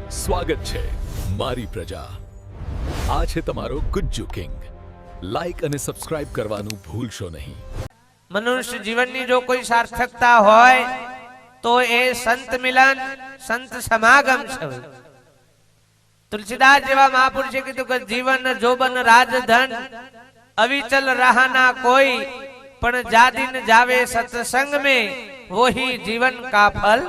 સ્વાગત છે મારી પ્રજા. આ છે તમારો ગુજ્જુ કિંગ. લાઈક અને સબસ્ક્રાઇબ કરવાનું ભૂલશો નહીં. મનુષ્ય જીવનની જો કોઈ સાર્થકતા હોય તો એ સંત મિલન, સંત સમાગમ છે. તુલસીદાસ જેવા મહાપુરુષે કીધું કે જીવન જોબન રાજધન અવિચલ રહાના કોઈ, પણ જાદિન જાવે સત્સંગ में वही जीवन का फल.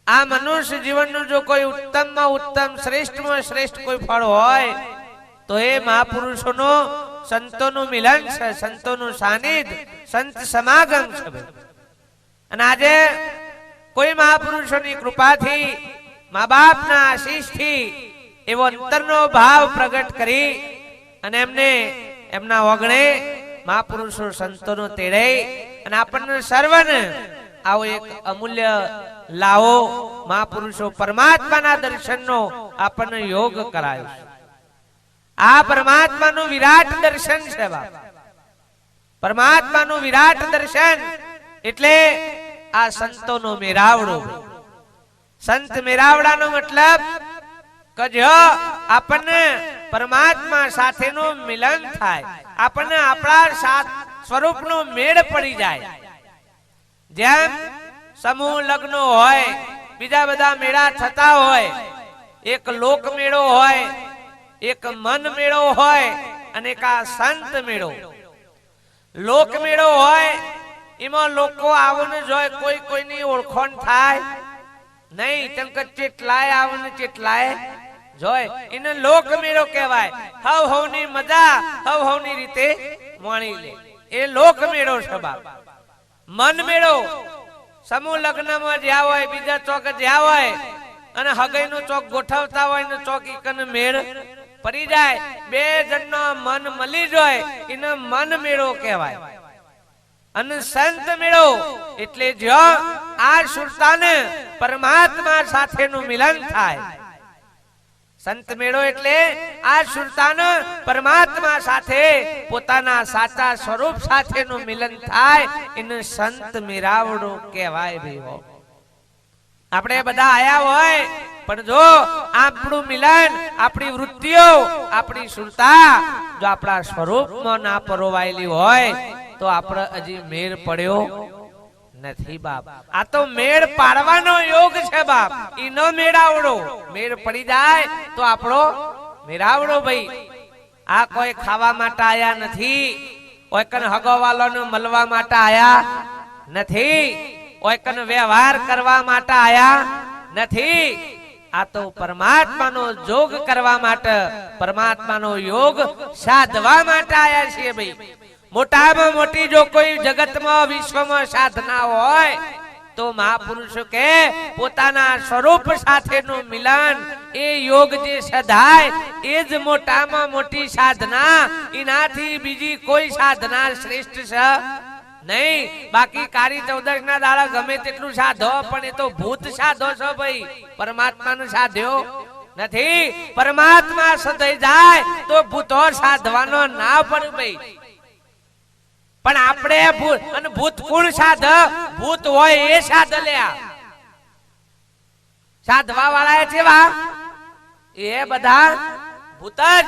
આ મનુષ્ય જીવનનું જો કોઈ ઉત્તમમાં ઉત્તમ, શ્રેષ્ઠમાં શ્રેષ્ઠ કોઈ ફળ હોય તો એ મહાપુરુષોનો, સંતોનું મિલન છે, સંતોનું સાનિધ્ય, સંત સમાગમ છે. અને આજે કોઈ મહાપુરુષોની કૃપાથી, મા બાપના આશીષથી એવો અંતરનો ભાવ પ્રગટ કરી અને એમને એમના ઓગણે મહાપુરુષો સંતોનો તેડે અને આપણને સર્વને આવો એક અમૂલ્ય લાવો મહાપુરુષો પરમાત્માના દર્શનનો આપણને યોગ કરાયો. આ પરમાત્માનું વિરાટ દર્શન છે બાપ. પરમાત્માનું વિરાટ દર્શન એટલે આ સંતોનો મેરાવડો. સંત મેરાવડાનો મતલબ કે જો આપણને પરમાત્મા સાથેનું મિલન થાય, આપણને આપણા સ્વરૂપનો મેળ પડી જાય. જેમ સમૂહ લગ્ન હોય, બીજા બધા મેળા થતા હોય, એક લોક મેળો હોય, એક મન મેળો હોય અને એક આ સંત મેળો. લોક મેળો હોય એમાં લોકો આવને જોય, કોઈ કોઈની ઓળખાણ થાય નહીં. ચંક ચેટલાય આવને ચેટલાય જોય, એને લોક મેળો કહેવાય. હવ હવની મજા હવ હવની રીતે માણી લે, એ લોક મેળો છે બાપ. મન મેળો સમૂહ લગ્નમાં જ્યાં હોય, બીજા ચોક જ્યાં હોય અને હગાઈનો ચોક ગોઠવતા હોય ને ચોક ઈકન મેળ પડી જાય, બે જણનો મન મળી જાય, એને મન મેળો કહેવાય. અને સંત મેળો એટલે જો આ સુરતાને પરમાત્મા સાથેનું મિલન થાય. સંત મેળો એટલે આ સુરતાને પરમાત્મા સાથે, પોતાના સાચા સ્વરૂપ સાથેનું મિલન થાય, એને સંત મેરાવડો કહેવાય. ભાઈઓ આપણે બધા આયા હોય પણ જો આપણું મિલન, આપણી વૃત્તિઓ, આપણી સુરતા જો આપણા સ્વરૂપમાં ના પરોવાયેલી હોય તો આપણે હજી મેળ પડ્યો નથી બાપ. આ તો મેળ પાડવાનો યોગ છે બાપ. ઈનો મેળાવડો મેળ પડી જાય તો આપણો મેળાવડો. ભાઈ આ કોઈ ખાવા માટે આયા નથી, કોઈ કન હગવાલોને મળવા માટે આયા નથી, કોઈ કન વ્યવહાર કરવા માટે આયા નથી. આ તો પરમાત્માનો જોગ કરવા માટે, પરમાત્માનો યોગ સાધવા માટે આયા છીએ ભાઈ. મોટામાં મોટી જો કોઈ જગતમાં, વિશ્વમાં સાધના હોય તો મહાપુરુષો કે પોતાના સ્વરૂપ સાથેનું મિલન, એ યોગ જે સધાય એ જ મોટામાં મોટી સાધના. એનાથી બીજી કોઈ સાધના શ્રેષ્ઠ છે નહીં. બાકી કાળી ચૌદશ ના દાડા ગમે તેટલું સાધો, પણ એ તો ભૂત સાધો છો ભાઈ, પરમાત્માને સાધ્યો નથી. પરમાત્મા સદાય જાય તો ભૂતો સાધવાનો ના પડે ભાઈ. પણ આપણે ભૂત, અને ભૂત કોણ સાધ? ભૂત હોય એ સાધ લ્યા. સાધવા વાળા છે વા એ બધા ભૂત જ.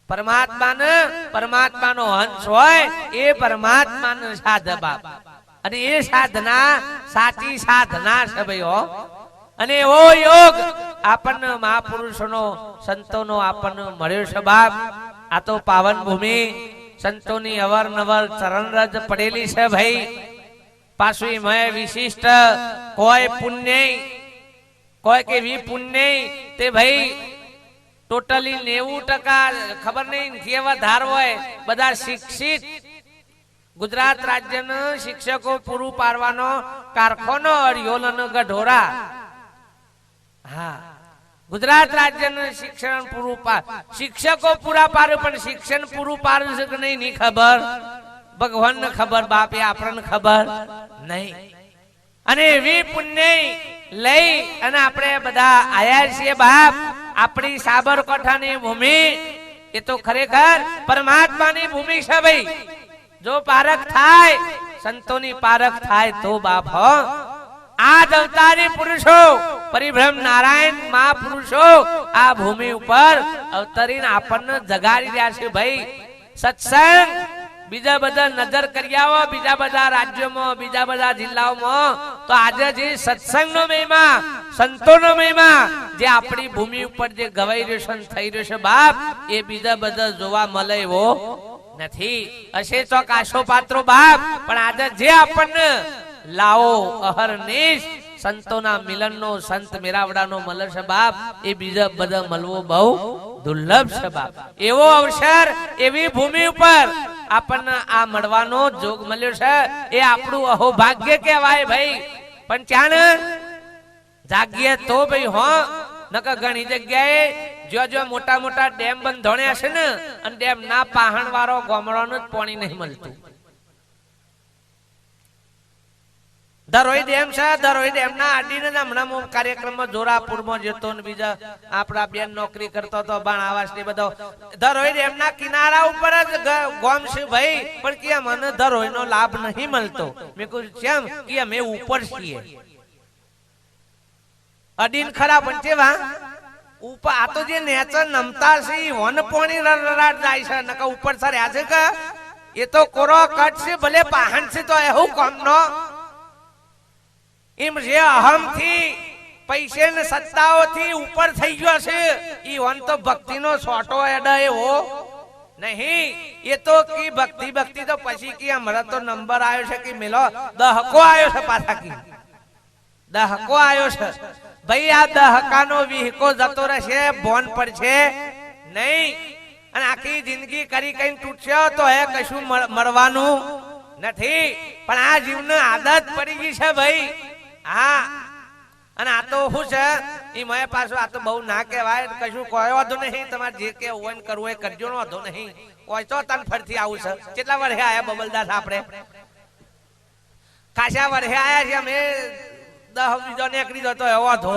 પરમાત્માનો હંસ હોય એ પરમાત્માનો સાધ બાપ. અને એ સાધના સાચી સાધના છે ભાઈઓ. અને એવો યોગ આપણને મહાપુરુષોનો, સંતોનો આપણને મળ્યો છે બાપ. આ તો પાવન ભૂમિ, સંતોની અવારનવાર ચરણરજ પડેલી છે ભાઈ. પાછું એમાં વિશિષ્ટ કોઈ પુણ્ય, કોઈ કે વિપુણ્ય તે ભાઈ ટોટલી 90% ખબર નહીં કેવા ધાર હોય, બધા શિક્ષિત. ગુજરાત રાજ્યના શિક્ષકો પૂરું પાડવાનો કારખાનો અડિયોલ અને ગઢોરા. હા, ગુજરાત રાજ્યનું શિક્ષણ પૂરું શિક્ષકો પૂરા પાડે, પણ શિક્ષણ પૂરું પાડ્યું છે કે નહીં ની ખબર. ભગવાનને ખબર, બાપે આપણને ખબર નહીં. અને એવી પુણ્ય લઈ અને આપણે બધા આયા છીએ બાપ. આપણી સાબરકાંઠાની ભૂમિ એ તો ખરેખર પરમાત્માની ભૂમિ છે ભાઈ. જો પારખ થાય, સંતોની પારખ થાય તો બાપ. આ અવતારી પુરુષો પરિભ્રમ નારાયણ મહાપુરુષો આ ભૂમિ ઉપર અવતરીને આપણને જગાડી રહ્યા છે ભાઈ સત્સંગ બીજા બધા નજર કરી આવો બીજા બધા રાજ્યોમાં બીજા બધા જિલ્લાઓમાં તો આજે જે સત્સંગનો મહિમા સંતોનો મહિમા જે આપણી ભૂમિ ઉપર જે ગવાઈ રહ્યો છે થઈ રહ્યો છે બાપ એ બીજા બધા જોવા મળે એવો નથી હશે તો કાશો પાત્રો બાપ પણ આજે જે આપણને લાવો અહર્નિશ સંતોના મિલનનો સંત મેરાવડાનો મળે છે બાપ એ બીજા બધા મળવો બહુ દુર્લભ છે બાપ એવો અવસર એવી ભૂમિ ઉપર આપણને આ મળવાનો જોગ મળ્યો છે એ આપણું અહોભાગ્ય કહેવાય ભાઈ પણ ત્યાં જાગીએ તો ભાઈ હો નકર ઘણી જગ્યાએ જો મોટા મોટા ડેમ બંધોણ્યા છે ને અને ડેમ ના પાહણ વાળો ગામડાનું જ પાણી નહીં મળતું ધરોઈ ડેમ છે ધરોઈ ડેમ ના આડીને હમણાં કાર્યક્રમમાં જોરાપુરમાં જતો ને બીજા આપડા બેન નોકરી કરતો તો બાણ આવાસ ને બધો ધરોઈ ડેમ ના કિનારા ઉપર જ ગામ છે ભાઈ પણ કે મને ધરોઈ નો લાભ નહીં મળતો મેં કહ્યું કેમ કે અમે ઉપર છીએ અડીન ખરા પણ કેવા ઉપર આ તો જે નેચર નમતા છે વન પોણી રરાટ જાય છે નકા ઉપર સર્યા છે કે એ તો કોરો કટ છે ભલે પાહણ છે તો એવું કોમ નો એમ જે અહમ થી પૈસે ને સત્તાઓ થી ઉપર થઈ ગયો છે ઈ વન તો ભક્તિ નો છોટો એડા એવો નહીં એ તો કી ભક્તિ તો પછી કી હમણાં તો નંબર આવ્યો છે કે મેલો દહકો આવ્યો છે પાછા કી દહકો આવ્યો છે ભાઈ આ દહકાનો વિહકો જતો રહેશે બોન પર છે નહીં અને આખી જિંદગી કરી કઈ તૂટશે તો એ કશું મળવાનું નથી પણ આ જીવને આદત પડી ગઈ છે ભાઈ હા અને આ તો શું છે ઈ મેં પાછું આ તો બહુ ના કહેવાય કશું કોઈ વાંધો નહીં તમારે જે કે હોય કરવું એ કરજો નો વાંધો નહીં કોઈ તો તન ફરથી આવું છે કેટલા વર્ષે આયા બબલદાસ આપણે ખાસા વર્ષે આયા છે અમે 10 બીજો નીકળી જતો એવો વાંધો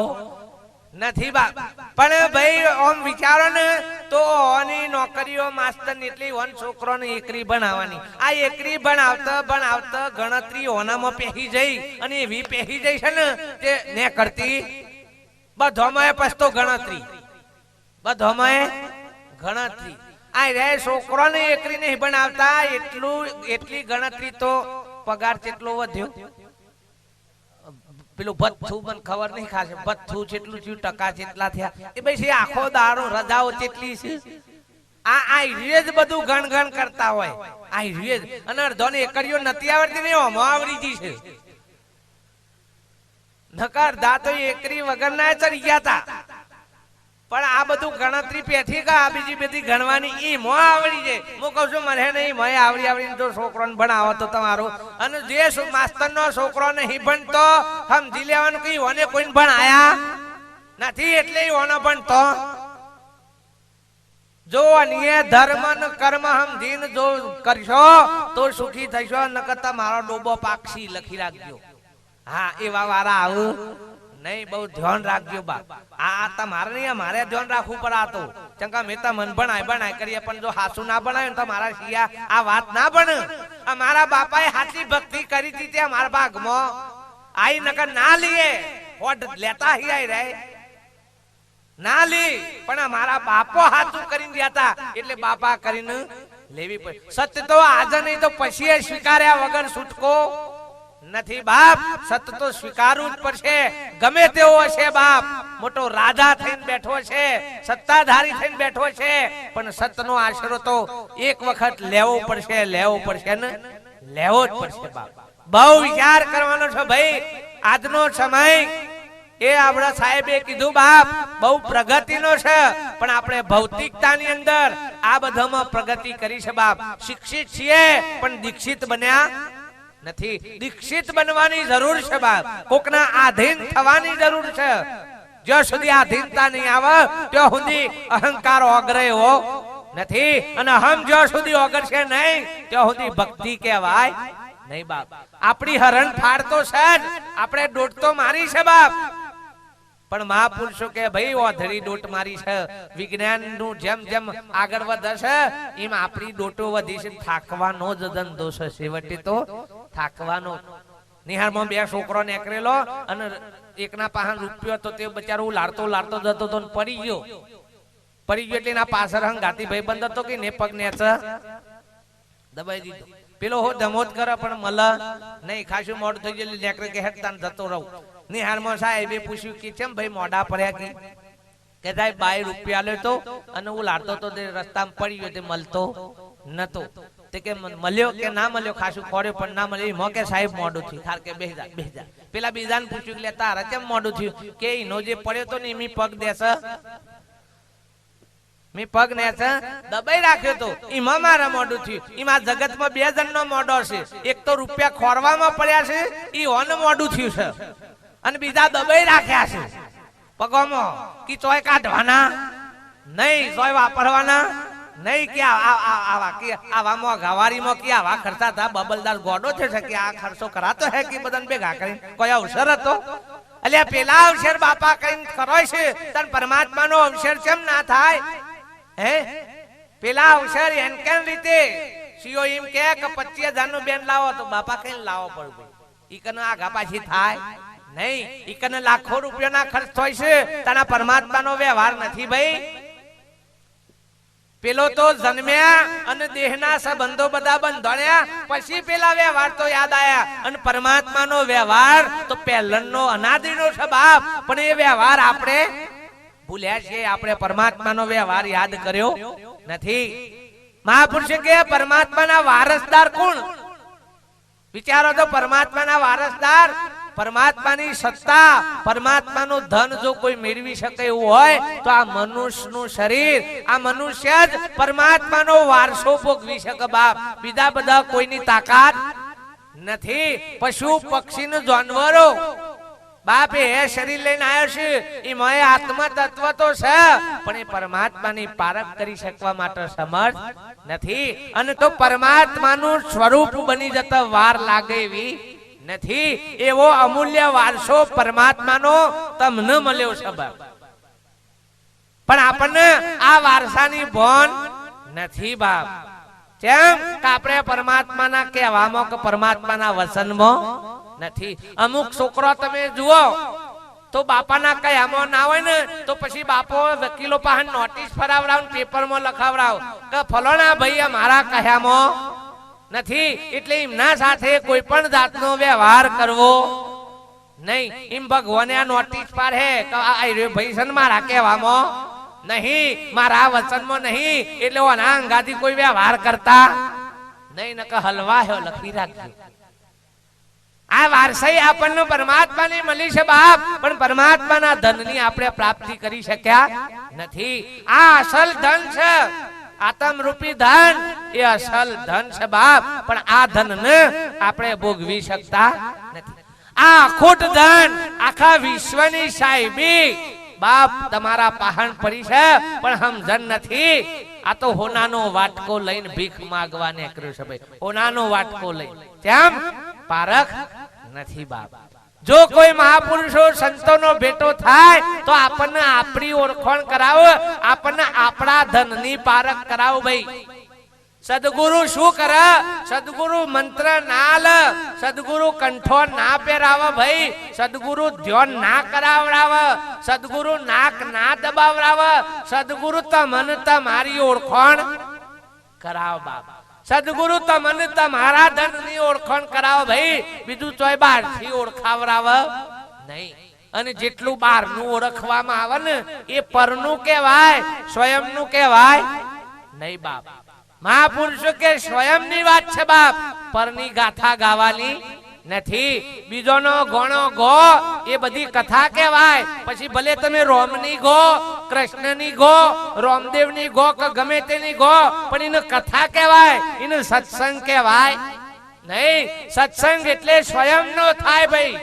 નથી બા પણ ભાઈ ઓમ વિચારો ને તો ઓની નોકરીઓ માસ્ટર એટલી વન છોકરોને એકરી બનાવવાની આ એકરી ભણાવતા ગણતરી ઓનામાં પહેરી જઈ અને એવી પહેરી જઈ છે ને તે ને કરતી બધોમાં પસ્તો ગણતરી આ રે છોકરોને એકરી નહીં બનાવતા એટલી ગણતરી તો પગાર કેટલો વધ્યો પેલું ભથ્થું મને ખબર નહીં ખાશે ભથ્થું જેટલું થયું ટકા જેટલા થયા એ ભાઈ આખો દાડો રજાઓ કેટલી છે આ રેજ બધું ગણ કરતા હોય આ રેજ અને અડધોને એકડીઓ નથી આવડતી ને ઓમાં આવડી ગઈ છે નકર દા તો એકરી વગર ના ચડી ગયા તા પણ આ બધું ગણતરી પેઠી કા આ બીજી બધી ગણવાની ઈ મો આવડી છે હું કહું છું મને નહીં મય આવડી તો છોકરોને ભણાવો તો તમારું અને જે માસ્ટર નો છોકરો નહીં ભણતો સમજી લેવાનું કે ઓને કોઈને ભણાયા નથી એટલે ઓનો ભણતો જો અન્ય ધર્મ ને કર્મ સમજીને જો કરશો તો સુખી થશો નકર તમારો ડોબો પાક્ષી લખી રાખજો હા એવા વારા આવું નહીં બહુ ધ્યાન રાખજો બા આ તમારે નહીં મારે ધ્યાન રાખવું પડે આ તો ચંકા મેતા મન ભણાય કરીએ પણ જો હાસુ ના ભણાય તો મારા શિયા આ વાત ના બને મારા બાપાએ હાચી ભક્તિ કરી હતી ત્યાં મારા ભાગમાં આઈ નકર ના લીએ હોડ લેતા હી આઈ રે ના લી પણ મારા બાપો હાચું કરીને ગયા હતા એટલે બાપા કરીને લેવી પડી સત્ય તો આજે નહીં તો પછી સ્વીકાર્યા વગર છૂટકો નથી બાપ સત્ય તો સ્વીકારવું જ પડશે ગમે તેવો હશે બાપ મોટો રાજા થઈને બેઠો છે સત્તાધારી થઈને બેઠો છે પણ સત્યનો આશરો તો એક વખત લેવો પડશે ને લેવો જ પડશે બાપ બહુ વિચાર કરવાનો છે ભાઈ આજનો સમય એ આપણા સાહેબે કીધું બાપ બહુ પ્રગતિનો છે પણ આપણે ભૌતિકતાની અંદર આ બધામાં પ્રગતિ કરી છે બાપ શિક્ષિત છીએ પણ દીક્ષિત બન્યા નથી દીક્ષિત બનવાની જરૂર છે બાપ કોકના આધીન થવાની જરૂર છે જ્યાં સુધી આધીનતા નહીં આવે ત્યાં સુધી અહંકાર ઓગરેવો નથી અને હમ જ્યાં સુધી ઓગરશે નહીં ત્યાં સુધી ભક્તિ કહેવાય નહીં બાપ આપણી હરણ ફાડતો છે આપણે દોટ તો મારી છે બાપ પણ મહાપુરુષો કે ભાઈ ઓધરી દોટ મારી છે વિજ્ઞાન નું જેમ જેમ આગળ વધે છે એમ આપણી દોટો વધી છે થાકવાનો જ ધંધો છે છેવટે તો થાકવાનો નિહાળમાં બે છોકરો નીકળેલો અને એકના પાહન રૂપિયો તો તે બચારો લાડતો લાડતો જતો તો ને પડી ગયો એટલે એના પાછળ હંગાતી ભાઈ બંધ હતો કે ને પગ ને દબાઈ દીધો. પેલો હો ધમોત કરે પણ મલ નહીં, ખાસું મોડું થઈ ગયું નેકરે કે હેડતા જતો રહું. નિહાળમાં સાહેબે પૂછ્યું કે કેમ ભાઈ મોઢા પડ્યા કે સાહેબ બાય રૂપિયા લે તો અને હું લાડતો તો રસ્તામાં પડી ગયો તે મળતો નતો. તે કે મળ્યો કે ના મળ્યો, ખાસું ખોડ્યો પણ ના મળ્યો. એમાં કે સાહેબ મોડું થયું. ખાર કે બેજા. પેલા બીજાને પૂછ્યું કે તારા કેમ મોડું થયું? કે એનો જે પડ્યો તો ને એમી પગ દેશે, મેં પગ ને દબાઈ રાખ્યો તો એમાં મારા મોઢું થયું. એમાં જગતમાં બે જણનો મોઢો છે, એક તો રૂપિયા ખોરવામાં પડ્યા છે એ ઓન મોઢું થયું છે, અને બીજા દબાઈ રાખ્યા છે પગોમાં કે ચોય કાઢવાના નહીં, ચોય વાપરવાના નહીં, કે આવામાં ગવારીમાં કે આવા ખર્ચા થા બબલદાર ગોડો છે કે આ ખર્ચો કરાતો હે કે બધાને ભેગા કરીને કોઈ અવસર હતો? અલ્યા પેલા અવસર બાપા કઈ કરો છે તન પરમાત્માનો અવસર કેમ ના થાય? હે પેલા અવસર એન કેમ રીતે સીઓ એમ કે 25,000 નો બેન લાવો તો બાપા કઈ લાવો પડે? ઈ કને આગા પાછી થાય નહીં, ઈ કને લાખો રૂપિયાના ખર્ચ થાય છે, તારા પરમાત્માનો વ્યવહાર નથી ભાઈ. પેલો તો જન્મ્યા અને દેહના સંબંધો બધા બંધાણ્યા પછી પેલા વ્યવહાર તો યાદ આયા, અને પરમાત્માનો વ્યવહાર તો પહેલનો અનાદિનો છે બાપ, પણ એ વ્યવહાર આપણે ભૂલ્યા છે. આપણે પરમાત્માનો વ્યવહાર યાદ કર્યો નથી. મહાપુરુષે કે પરમાત્માના વારસદાર કોણ? વિચારો તો, પરમાત્માના વારસદાર, પરમાત્માની સત્તા, પરમાત્માનું ધન જો કોઈ મેળવી શકે એવું હોય તો આ મનુષ્યનું શરીર, આ મનુષ્ય જ પરમાત્માનો વારસો ભોગવી શકે બાપ. બીજા બધા કોઈની તાકાત નથી. પશુ પક્ષી નું જાનવરો બાપ એ શરીર લઈને આવ્યો છે, એમાં આત્મા તત્વ તો છે પણ એ પરમાત્માની પારખ કરી શકવા માટે સમર્થ નથી. અને તો પરમાત્માનું સ્વરૂપ બની જતા વાર લાગે એવી નથી. એવો અમૂલ્ય વારસો પરમાત્માનો તમને મળ્યો છે બાપ, પણ આપણને આ વારસાની ભાન નથી બાપ. કેમ કે આપણે પરમાત્માના કહેવામાં કે પરમાત્માના વચનમાં નથી. અમુક છોકરો તમે જુઓ તો બાપાના કયામાં ના હોય ને તો પછી બાપો વકીલો પાસે નોટિસ ફરાવડાવ, પેપરમાં લખાવડાવ કે ફલાણા ભાઈ અમારા કયામાં નથી, એટલે એમના સાથે કોઈ પણ જાતનો વ્યવહાર કરવો નહીં. એમ ભગવાને આ નોટિસ પાડે કે આ ભાઈ છે મારા કહેવામાં નહીં, મારા વચનમાં નહીં, એટલે આના અંગાથી કોઈ વ્યવહાર કરતા નહીં, ન કે હલવા હે લખી રાખજો. આ વારસાઈ આપણને પરમાત્માની મળી છે બાપ, પણ પરમાત્માના ધનની આપણે પ્રાપ્તિ કરી શક્યા નથી. આ અસલ ધન છે, આત્મ રૂપી ધન એ અસલ ધન છે બાપ, પણ આ ધનને આપણે ભોગવી શકતા નથી. આ અખૂટ ધન આખા વિશ્વની સાહેબી બાપ તમારા પહાણ પડી છે પણ સમજણ નથી. આ તો હોનાનો વાટકો લઈને ભીખ માંગવા નીકળ્યો છે ભાઈ, હોનાનો વાટકો લઈને. કેમ? પારખ નથી બાપ. જો કોઈ મહાપુરુષો સંતોનો ભેટો થાય તો આપણને આપણી ઓળખાણ કરાવો, આપણને આપણા ધનની પારખ કરાવો ભાઈ. સદગુરુ શું કરે? સદગુરુ મંત્ર ના લે, સદગુરુ કંઠો ના પહેરાવે ભાઈ, સદગુરુ ધ્યાન ના કરાવડાવે, સદગુરુ નાક ના દબાવડાવે, સદગુરુ તમને તમારી ઓળખાણ કરાવ બાપ. સદગુરુ તમને તમારા ધનની ઓળખાણ કરાવો ભાઈ, બીજું ચોય બહાર થી ઓળખાવરાવે નહીં. અને જેટલું બહાર નું ઓળખવામાં આવે ને એ પરનું કહેવાય, સ્વયંનું કહેવાય નહીં બાપ. મહાપુરુષો કે સ્વયંની વાત છે બાપ, પરની ગાથા ગાવાની નથી. બીજોનો ગોણો ગો એ બધી કથા કહેવાય. પછી ભલે તમે રોમની ગો, કૃષ્ણની ગો, રોમદેવની ગો કે ગમે તેની ગો, પણ એને કથા કહેવાય, એને સત્સંગ કહેવાય નહીં. સત્સંગ એટલે સ્વયંનો થાય ભાઈ.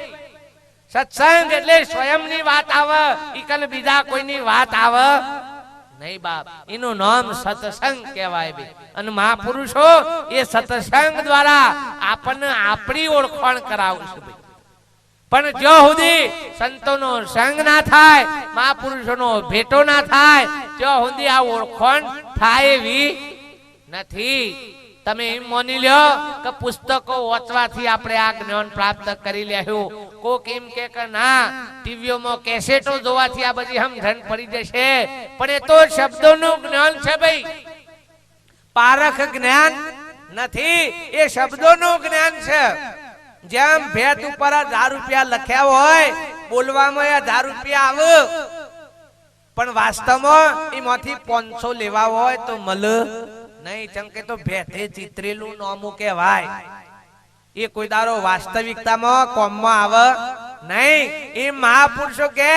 સત્સંગ એટલે સ્વયંની વાત આવે, ઈકન બીજા કોઈની વાત આવે નહીં બાપ. એનું નામ સત્સંગ કહેવાય ભાઈ. અને મહાપુરુષો એ સત્સંગ દ્વારા આપણને આપણી ઓળખાણ કરાવશે ભાઈ. પણ જો સુધી સંતોનો સંગ ના થાય, મહાપુરુષોનો ભેટો ના થાય, જો સુધી આ ઓળખાણ થાય એવી નથી. તમે એમ માની લ્યો કે પુસ્તકો વાંચવાથી આપણે આ જ્ઞાન પ્રાપ્ત કરી લેવું. કોક એમ કે ના ટીવીઓમાં કેસેટો જોવાથી આ બધી સમજણ પડી જશે. પણ એ તો શબ્દોનું જ્ઞાન છે ભાઈ, પારખ જ્ઞાન નથી, એ શબ્દોનું જ્ઞાન છે. જેમ ભેટ ઉપર 1000 રૂપિયા લખ્યા હોય, બોલવામાં 1000 રૂપિયા આવે, પણ વાસ્તવમાં એમાંથી 500 લેવા હોય તો મળે નહીં. ચમ કે તો ભેટે ચિતરેલું નામું કહેવાય. એ કોઈ દારો વાસ્તવિકતામાં કોમમાં આવે નહીં. એ મહાપુરુષો કે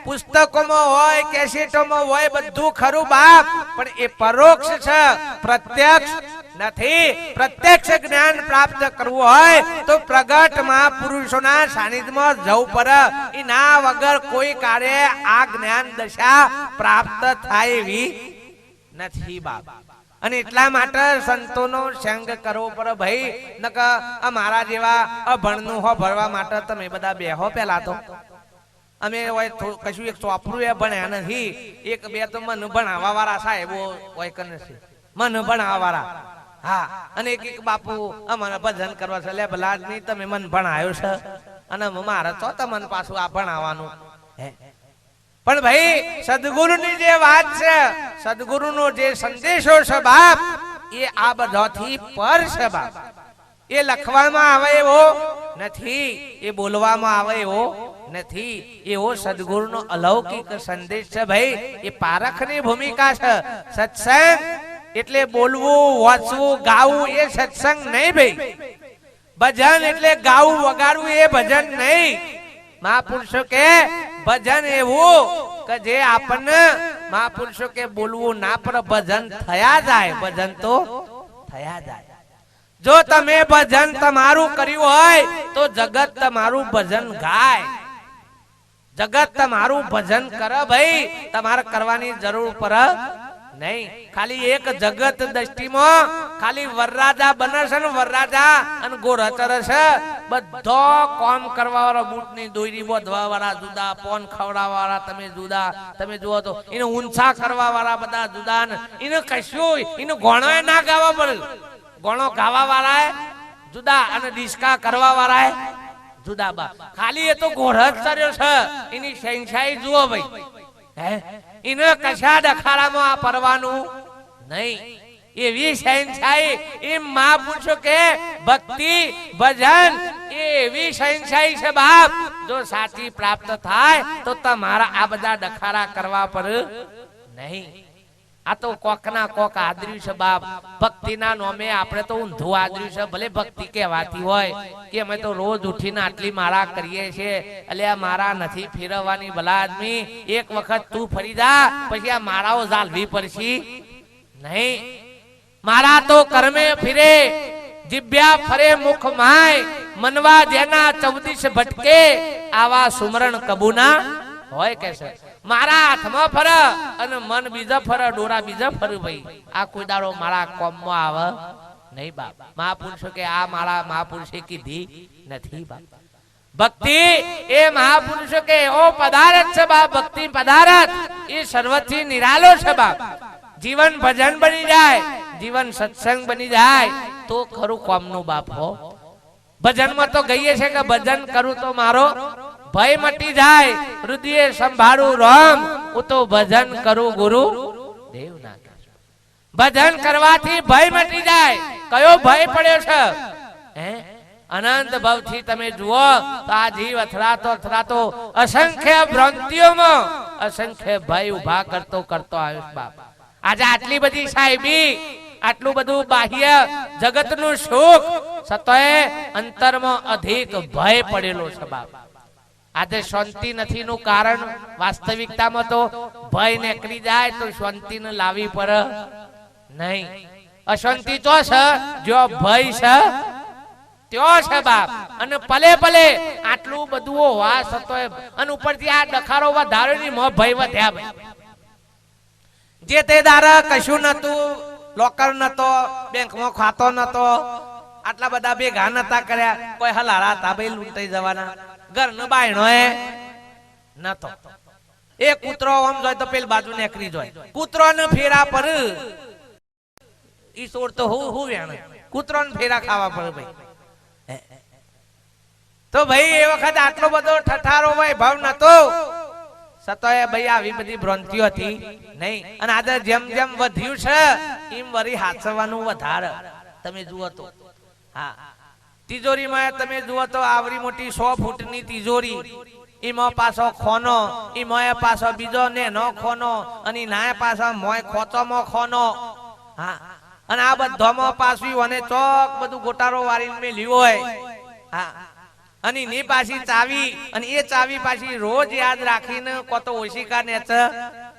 પુસ્તકોમાં હોય, કેસેટોમાં હોય, બધું ખરું બાપ, પણ એ પરોક્ષ છે, પ્રત્યક્ષ નથી. પ્રત્યક્ષ જ્ઞાન પ્રાપ્ત કરવું હોય તો પ્રગટ મહાપુરુષોના સાનિધ્યમાં જવું પડે. એના વગર કોઈ કાર્ય આ જ્ઞાન દશા પ્રાપ્ત થાય એવી નથી બાપ. અને એટલા માટે સંતોનો સંગ કરવો પડે ભાઈ. નકર અમારા જેવા અભણનું હો ભરવા માટે તમે બધા બેહો. પેલા તો અમે કશું એક ચોપડું એ ભણ્યા નથી, એક બે તો મન ભણાવવા વાળા સાહેબો હોય કે નથી, મન ભણાવવા વાળા. હા, અને એક બાપુ અમારે ભજન કરવા છે, લે ભલા નહીં તમે મન ભણાયો છે અને મારે તો તમને પાછું આ ભણાવવાનું. પણ ભાઈ સદગુરુની જે વાત છે, સદગુરુનો જે સંદેશો છે બાપ, એ આ બધાથી પર છે બાપ. એ લખવામાં આવે એવો નથી, એ બોલવામાં આવે એવો નથી. એવો સદગુરુનો અલૌકિક સંદેશ છે ભાઈ. એ પારખની ભૂમિકા છે. સત્સંગ એટલે બોલવું, વાંચવું, ગાવું એ સત્સંગ નહીં ભાઈ. ભજન એટલે ગાવું, વગાડવું એ ભજન નહીં. મહાપુરુષો કે ભજન એવું કે જે આપણને મહાપુરુષો કે બોલવું ના પર ભજન થયા જાય, ભજન તો થયા જાય. જો તમે ભજન તમારું કર્યું હોય તો જગત તમારું ભજન ગાય. જગત તમારું ભજન કરે ભાઈ, તમારે કરવાની જરૂર પડે નહીં. ખાલી એક જગત દ્રષ્ટિમાં ખાલી વરરાજા બને છે ને, વરરાજા અને ગોરચર છે. બધો કામ કરવા વાળા, બૂટ ની દોરી બોધવા વાળા જુદા, પોન ખવડાવવા વાળા તમે જુદા. તમે જુઓ તો એને ઊંચા કરવા વાળા બધા જુદા. એને કશું એને ગોણો ના ગાવા પડે, ગોણો ગાવા વાળા જુદા અને ડિસ્કા કરવા વાળા જુદા બા. ખાલી એ તો ગોરચર્યો છે, એની શહેનશાહી જુઓ ભાઈ. એને કશા દખાડામાં આ પરવાનું નહીં. એવી શહેનશાહી એ મહાપુરુષો કે ભક્તિ ભજન એવી શહેનશાહી છે બાપ. જો સાચી પ્રાપ્ત થાય તો તમારા આ બધા દખાડા કરવા પડે નહીં. આ તો કોકના કોક આદર્યું છે બાપ. ભક્તિના નામે આપણે તો ઊંધું આદર્યું છે. ભલે ભક્તિ કહેવાતી હોય કે અમે તો રોજ ઉઠીને આટલી માળા કરીએ છીએ, એટલે આ માળા નથી ફેરવવાની. ભલા આદમી એક વખત તું ફરી જા, પછી આ માળાઓ ઝાલવી પડશે નહીં. મારા તો કર્મે ફિરે, જીભ્યા ફરે મુખ માય, મનવા જેના 14 ભટકે, આવા સુમરણ કબૂના હોય કે છે. મારા હાથમાં ફરે અને મન બીજા ફરે, ડોરા બીજા ફરે ભાઈ. આ કોઈ દાડો મારા કોમમાં આવે નહીં બાપ. મહાપુરુષો કે આ મારા મહાપુરુષે કીધી નથી બાપ. ભક્તિ એ મહાપુરુષો કે એવો પદાર્થ છે બાપ. ભક્તિ પદાર્થ એ સર્વથી નિરાલો છે બાપ. જીવન ભજન બની જાય, જીવન સત્સંગ બની જાય તો ખરું કોમનું બાપ હો. ભજનમાં તો ગઈએ છે કે ભજન કરું તો મારો ભય મટી જાય, હૃદય સંભાળું રામ, હું તો ભજન કરું ગુરુ દેવ ના. ભજન કરવાથી ભય મટી જાય. કયો ભય પડ્યો છે? અનંત ભાવથી તમે જુઓ તો આ જીવ અથડાતો અસંખ્ય ભ્રાંતિઓમાં અસંખ્ય ભય ઉભા કરતો આવ્યો બાપ. આજે આટલી બધી સાહેબી, આટલું બધું બાહ્ય જગતનું સુખ, સતોય અંતરમાં અધિક ભય પડેલો છે બાપ. આજે શાંતિ નથી નું કારણ વાસ્તવિકતામાં તો ભય નીકળી જાય તો શાંતિ ને લાવી પડે નહીં. અશાંતિ તો છે જો ભય છે ત્યો છે બાપ. અને પલે પલે આટલું બધું હોવા સતોય અને ઉપરથી આ ડખારો વધારે ની મોહ ભય વધ્યા ભાઈ. જે તે દારા કશું નતું, લોકર નતો, બેંકમાં ખાતો નતો, આટલા બધા ભેગા નતા કર્યા, કોઈ હલારા હતા ભાઈ લૂંટાઈ જવાના. ઘરનો બાયણો એ નતો. એ કૂતરો આમ જોય તો પેલી બાજુ નીકળી જાય. કૂતરો ને ફેરા પર ઈ સોર તો હું વેણ કૂતરોને ફેરા ખાવા પડે ભાઈ. તો ભાઈ એ વખત આટલો બધો ઠઠારો ભાઈ ભાવ નતો સતોય ભાઈ આવી બધી ભ્રાંતિઓ હતી નહીં. અને આજે જેમ જેમ વધ્યું છે એમ વરી હાચવાનું વધારે. તમે જુઓ તો હા તિજોરીમાં તમે જુઓ તો આવરી મોટી 100 ફૂટની તિજોરી, એમાં પાછો ખોનો, એમાં પાછો બીજો નેનો ખોનો, અને નાય પાછો મોય ખોચોમાં ખોનો. હા અને આ બધામાં પાછું અને ચોક બધું ગોટારો વારીને મેલ્યું હોય. હા અને ની પાછી ચાવી, અને એ ચાવી પાછી રોજ યાદ રાખીને કો તો ઓશિકા નેચ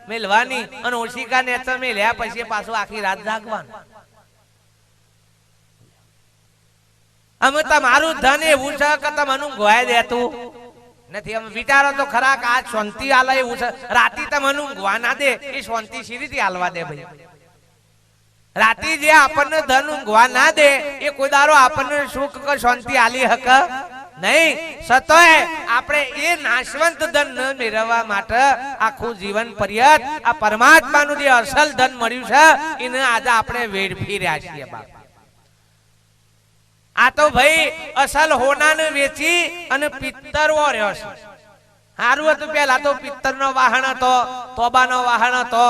મેલવાની, અને ઓશિકા નેચ મેલ્યા પછી પાછું આખી રાત જાગવાનું. અમે તમારું ધન એવું છે કે તમને ગોય દેતું નથી. અમે વિચારો તો ખરા કે આ શાંતિ આલે એવું છે. રાતી તમને ઊંઘવા ના દે એ શાંતિ સી રીતે આલવા દે ભાઈ? રાતી જે આપણને ધન ઊંઘવા ના દે એ કોઈ દારો આપણને સુખ કે શાંતિ આલી હક નહીં. સતોય આપણે એ નાશવંત ધન મેળવવા માટે આખું જીવન પર્યત આ પરમાત્માનું જે અસલ ધન મળ્યું છે એને આજે આપણે વેડફી રહ્યા છીએ બાપ. આ તો ભાઈ અસલ હોનાને વેચી અને પિત્તર ઓર્યો છે. સારું હતું પેલા તો પિત્તરનો વાહન હતો, તોબાનો વાહન હતો.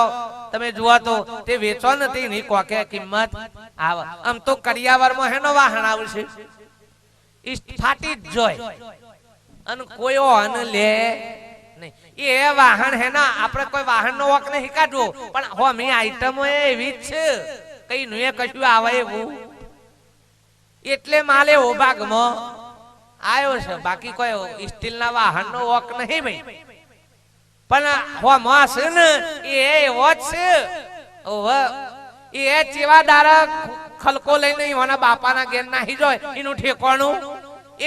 તમે જુઓ તો તે વેચો નથી ની કોકે કિંમત આવે. આમ તો કરિયાવરમાં હેનો વાહન આવશે ફાટી જ જોય અને કોઈ વાહન લે નહીં. એ વાહન હેના આપણે કોઈ વાહન નો વોક નહીં કાઢવો, પણ હોમી આઈટમો એવી જ છે કઈ નું કશું આવે એવું એટલે માલે ઓ ભાગમાં આવ્યો છે. બાકી કોઈ સ્ટીલ ના વાહન નો વોક નહીં ભાઈ. પણ હોમાં છે ને એ એવો જ છે. એ ચેવા દારા ખલકો લઈને એના બાપાના ઘેર નાહી જાય એનું ઠેકાણું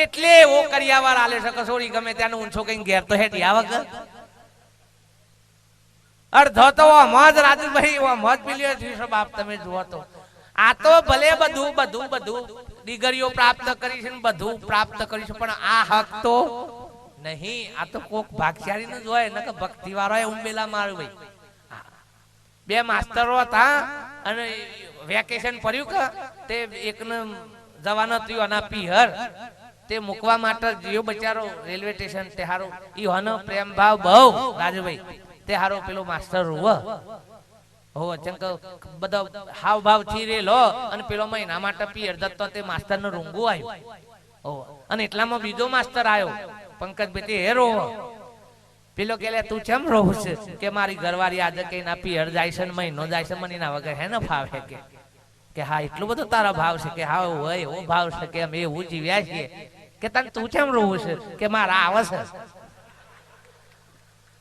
એટલે એવો કરિયાવાર આલે છે કસોરી ગમે ત્યાંનું ઊંચો કઈ ઘેર તો હેઠી આ વગર અડધો તો મોજ રાજુભાઈ મોજ મિલ્યો છે બાપ. તમે જુઓ તો આ તો ભલે બધું ડિગ્રીઓ પ્રાપ્ત કરી છે, બધું પ્રાપ્ત કરી છે, પણ આ હક તો નહીં. આ તો કોક ભાગશાળી ન જ હોય ને કે ભક્તિ વાળો ઉંબેલા મારું ભાઈ. બે માસ્ટરો હતા અને વેકેશન પડ્યું કે તે એકને જવાનો થયો અને પીહર તે મૂકવા માટે જીઓ બચારો રેલવે સ્ટેશન તે હારો ઈ હનો પ્રેમ ભાવ બહુ રાજુભાઈ તે હારો પેલો માસ્ટર રૂવ હો ચંક બધો હાવ ભાવ થી રેલો અને પેલો મહિના માટે પીહર દત્તો તે માસ્ટર નો રૂંગુ આવ્યો. ઓ અને એટલામાં બીજો માસ્ટર આવ્યો પંકજ બેટી હેરો. પેલો કે તું કેમ રહું છે કે મારી ઘરવાળી આજે કઈ ના પીહર જાય છે મહિનો જાય છે મને ના વગર હે ને ફાવે કે હા એટલું બધું તારા ભાવ છે કે હા હોય એવો ભાવ છે કે અમે એવું જીવ્યા છીએ કે તને તું કેમ રહું છે કે મારા આવે છે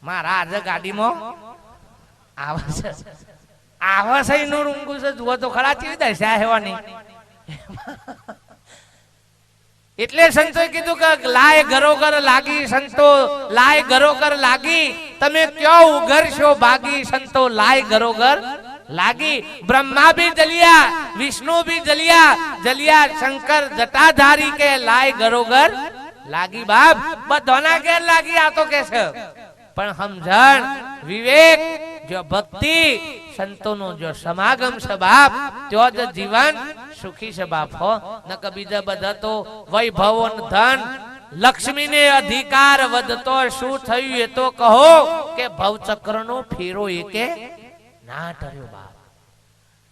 મારા આજે ગાડીમાં આવે છે એનું રૂંગું છે જુઓ તો ખરા ચીવી દશા હેવાની. એટલે સંતોએ કીધું કે લાય ઘરોઘર લાગી સંતો લાય ઘરોઘર લાગી તમે ક્યો ઉઘરશો ભાગી સંતો લાય ઘરોઘર લાગી. બ્રહ્મા भी जलिया विष्णु भी जलिया शंकर जटाधारी के लाय घरोघर लागी. बाप बधोना घेर लागी आ तो कैसे पण समझण विवेक जो भक्ति संतो नो जो समागम से बाप तो ज जीवन सुखी से बाप हो न बीजा બધા તો વૈભવ ધન લક્ષ્મી ને અધિકાર વધતો શું થયું એ તો કહો કે ભવચક્ર નો ફેરો એકે ના ટર્યો બાપ.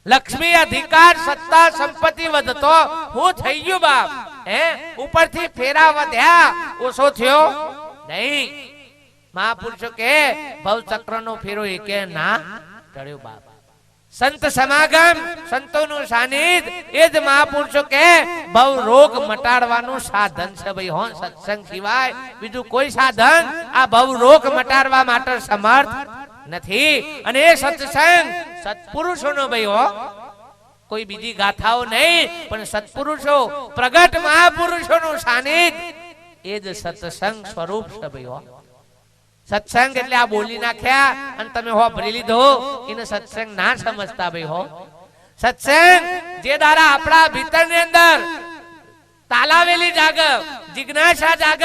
લક્ષ્મી અધિકાર સત્તા સંપત્તિ વધતો હું થઈ ગયું બાપ. હે ઉપરથી ફેરા વધ્યા ઓછો થયો નહીં. મહાપુરુષો કે ભવચક્ર નો ફેરો એકે ના ટર્યો બાપ. સંત સમાગમ સંતોનું સાનિધ્ય એ જ મહાપુરુષો કે ભવ રોગ મટાડવાનું સાધન છે ભાઈ. હો સત્સંગ સિવાય બીજું કોઈ સાધન આ ભવ રોગ મટાડવા માટે સમર્થ નથી. અને એ સત્સંગ સત્પુરુષોનો ભાઈ હો કોઈ બીજી ગાથાઓ નહીં પણ સત્પુરુષો પ્રગટ મહાપુરુષોનું સાનિધ્ય એ જ સત્સંગ સ્વરૂપ છે ભાઈ હો. સત્સંગ એટલે આ બોલી નાખ્યા અને તમે હો ભરી લીધો એને સત્સંગ ના સમજતા ભાઈ હો. સત્સંગ જે દ્વારા આપણા ભીતરની અંદર તાલાવેલી જાગ જિજ્ઞાસા જાગ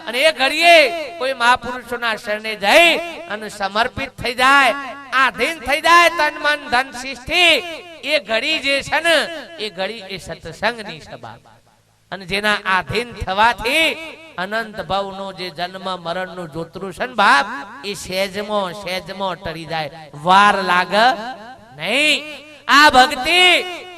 અને એ ઘડીએ કોઈ મહાપુરુષોના શરણે જઈ અને સમર્પિત થઈ જાય આધીન થઈ જાય તન મન ધન શિષ્ટિ એ ઘડી જે છે ને એ ઘડી એ સત્સંગની છે બાપ. અને જેના આધીન થવાથી અનંત ભાવનો જે જન્મ મરણનું જોતરું છે ને બાપ એ સહેજમાં ટળી જાય, વાર લાગે નહીં. આ ભક્તિ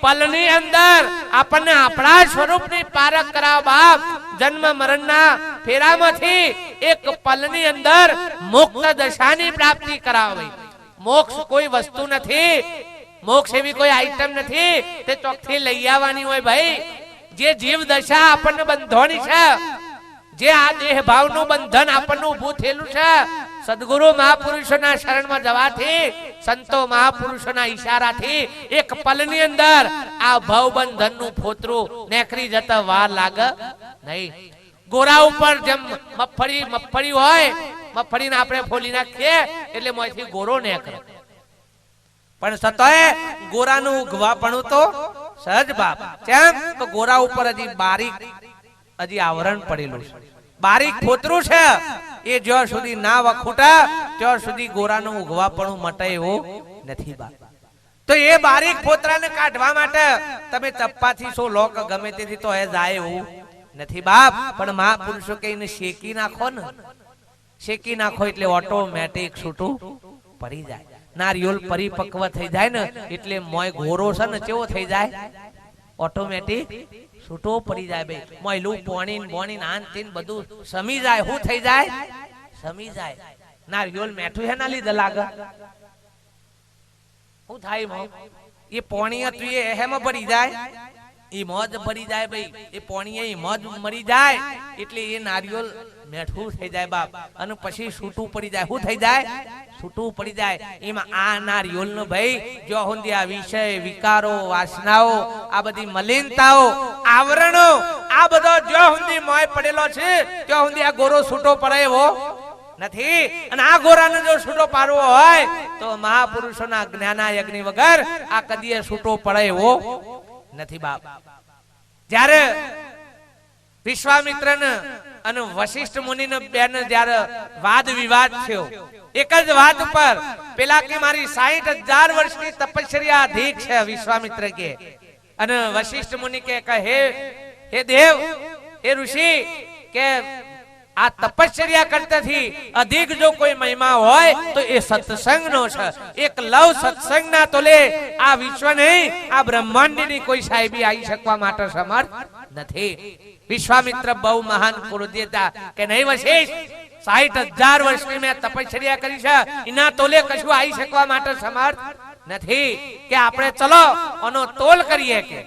પલની અંદર આપણને આપણા સ્વરૂપની પારખ કરાવ બાપ. જન્મ મરણના ફેરામાંથી એક પલની અંદર મુક્ત દશાની પ્રાપ્તિ કરાવે. મોક્ષ કોઈ વસ્તુ નથી, મોક્ષ એવી કોઈ આઈટમ નથી તે ચોકથી લઈ આવવાની હોય ભાઈ. જે જીવ દશા આપણને બંધોની છે, જે આ દેહ ભાવનું બંધન આપણને ઊભું થયેલું છે, સદગુરુ મહાપુરુષોના શરણમાં જવાથી, સંતો મહાપુરુષોના ઈશારાથી એક પલની અંદર આ ભવ બંધનનું ફોતરું નેકરી જતા વાર લાગે નહીં. ગોરા ઉપર જેમ મગફળી હોય, મગફળીને આપણે ફોલી નાખીએ એટલે મોંથી ગોરો નેકરે, પણ સતોય ગોરાનું ઉગવાપણું તો સહજ બાપ. કેમ તો ગોરા ઉપર હજી બારીક આવરણ પડેલું છે, બારીક ફોતરું છે. એ જ્યાં સુધી ના વખૂટા ત્યાં સુધી ગોરાનું ઉગવાપણું મટે એવું નથી બાપ. તો એ બારીક ફોતરાને કાઢવા માટે તમે ચપ્પાથી શું લોક ગમે તેથી તો એ જાય એવું નથી બાપ. પણ મહાપુરુષો કહીને શેકી નાખો ને, શેકી નાખો એટલે ઓટોમેટિક છૂટું પડી જાય. નારિયેળ પરિપક્વ થઈ જાય ને એટલે મોય ઘોરો છે ને કેવો થઈ જાય, ઓટોમેટિક છૂટો પડી જાય ભાઈ. મોયલું પોણી આંતીન બધું સમી જાય. શું થઈ જાય? સમી જાય. નારિયેળ મેઠું હે ના લીધે લાગે. શું થાય મો? એ પોણી હતું એ હેમાં પડી જાય, એ મોજ પડી જાય ભાઈ. એ પોણી એ મોજ મરી જાય એટલે એ નારિયેળ મેઠું થઈ જાય બાપ. અને પછી છૂટું પડી જાય. શું થઈ જાય? છૂટું પડી જાય. એમાં આ નારિયેળ નો ભાઈ જો સુધી આ વિષય વિકારો વાસનાઓ આ બધી મલિનતાઓ આવરણો આ બધો જો સુધી મોય પડેલો છે ત્યાં સુધી આ ગોરો છૂટો પડે એવો નથી. અને આ ગોરાને જો છૂટો પાડવો હોય તો મહાપુરુષોના જ્ઞાનાયજ્ઞ વગર આ કદીએ છૂટો પડે એવો નથી બાપ. જ્યારે વિશ્વામિત્રને અને વશિષ્ઠ મુનિને બેન જ્યારે વાદ વિવાદ થયો એક જ વાત ઉપર, પેલા કે મારી 60,000 વર્ષની તપસ્યા અધિક છે વિશ્વામિત્ર કે, અને વશિષ્ઠ મુનિ કે હે દેવ હે ઋષિ કે આ તપસ્યા કરતાથી અધિક જો કોઈ મહિમા હોય તો એ સત્સંગનો છે. એક લવ સત્સંગના તોલે આ વિશ્વ નહીં આ બ્રહ્માંડની કોઈ સાહેબી આવી શકવા માટે સમર્થ નથી. વિશ્વામિત્ર બહુ મહાન પુરુષ હતા કે નહીં વશિષ્ઠ 60,000 વર્ષની મેં તપસ્યા કરી છે, એના તોલે કશું આવી શકવા માટે સમર્થ નથી. કે આપણે ચલો આનો તોલ કરીએ. કે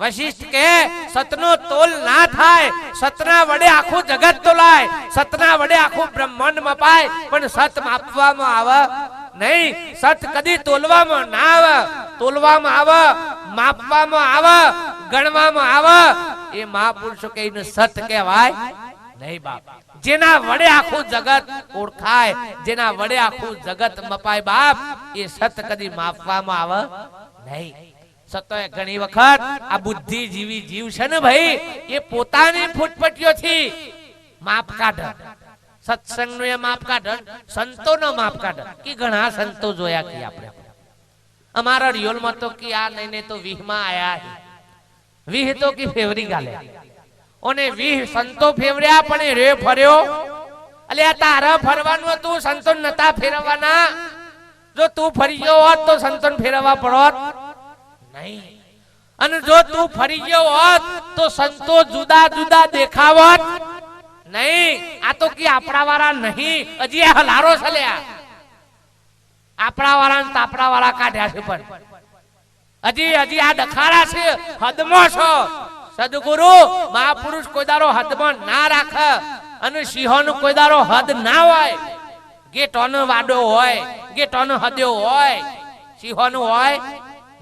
વશિષ્ઠ કે સતનો તોલ ના થાય. સતના વડે આખું જગત તોલાય, સતના વડે આખું બ્રહ્માંડ મપાય, પણ સત માપવામાં આવે નહીં. સત કદી તોલવામાં ના આવે. તોલવામાં આવે, માપવામાં આવે, ગણવામાં આવે એ મહાપુરુષો કહીને સત કહેવાય નહીં બાપ. જેના વડે આખું જગત ઓળખાય, જેના વડે આખું જગત મપાય બાપ, એ સત કદી માપવામાં આવે નહીં. સતોય ઘણી વખત આ બુદ્ધિ જીવી જીવ છે ને ભાઈ એ પોતાની ફૂટપટીઓથી માપ કાઢે. સત્સંગનું એ માપ કાઢે, સંતોનો માપ કાઢે. કે ઘણા સંતો જોયા કે આપણે અમારા રિયોલમાં તો કે આ નહીં તો 20 માં આયા, 20 તો કે ફેવરી ગાલે ઓને 20 સંતો ફેવર્યા પણ રે ફર્યો. એટલે આ તારા ફરવાનું હતું, સંતો નતા ફેરવવાના. જો તું ફરી ગયો હોત તો સંતોન ફેરવવા પડોત નહીં. અને જો તું ફરી ગયો હોત તો સંતો જુદા જુદા દેખાવત નહીં. આ તો કે આપણા વાળા નહીં, હજી આ હલારો છલ્યા. આપણા વાળા ને તાપડા વાળા કાઢ્યા છે, પણ હજી આ દખાડા છે. હદમાં છો. સદગુરુ મહાપુરુષ કોઈ દારો હદમાં ના રાખે, અને સિંહોનો કોઈ દારો હદ ના હોય. ગેટોનો વાડો હોય, ગેટોનો હદ્યો હોય, સિંહોનો હોય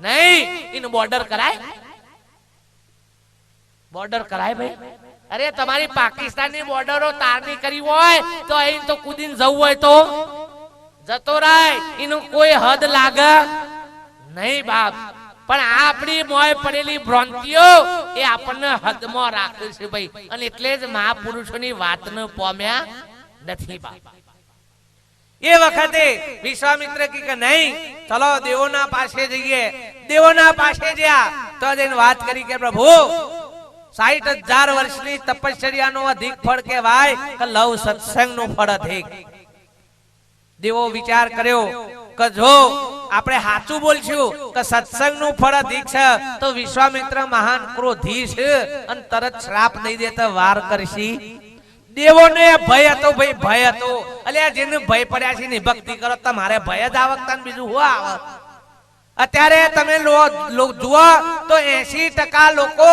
નહીં. એનું બોર્ડર કરાય, બોર્ડર કરાય ભાઈ. અરે તમારી પાકિસ્તાનની બોર્ડરો તારની કરી હોય તો અહીં તો કુદીને જવું હોય તો જતો રાય. એનું કોઈ હદ લાગે નહીં બાપ. પણ આપણી મોય પડેલી ભ્રાંતિઓ એ આપણને હદમાં રાખે છે ભાઈ. અને એટલે જ મહાપુરુષોની વાતને પામ્યા નથી બાપ. એ વખતે વિશ્વામિત્ર કે નહીં ચલો દેવોના પાસે જઈએ. દેવોના પાસે ગયા તો જઈને વાત કરી કે પ્રભુ 60,000 વર્ષની તપશ્ચર્યાનો અધિક ફળ કહેવાય કે લવ સત્સંગનું ફળ અધિક. દેવો વિચાર કર્યો કે જો આપણે સાચું બોલશું કે સત્સંગનું ફળ અધિક છે તો વિશ્વામિત્ર મહાન ક્રોધી છે અને તરત શ્રાપ દઈ દે તો વાર કરશી. દેવોને ભય હતો, ભાઈ ભય હતો. અલ્યા જેને ભય પડ્યા છે ને ભક્તિ કરો, તમારે ભય જ આવકતા ને બીજું શું આવે? અત્યારે તમે જુઓ તો 80% લોકો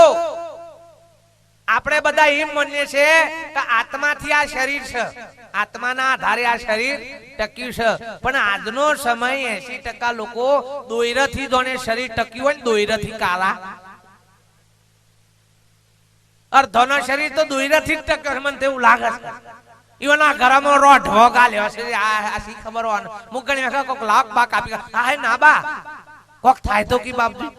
આપણે બધા એમ માનીએ છીએ કે આત્માથી આ શરીર છે, આત્માના આધારે આ શરીર ટક્યું છે. પણ આજનો સમય 80% લોકો દોયરાથી જોને શરીર ટક્યું હોય ને દોયરાથી કાલા. અર્ધોનો શરીર તો દોયરાથી જ ટક્યો મને તેવું લાગે છે. ઈવના ઘરમાં રોઢવો ગાલ્યો છે. આ સી ખબર હોય મુકણી વખત કોક લાખ બાક આપી હા ના બા કોક થાય તો કી બાપજી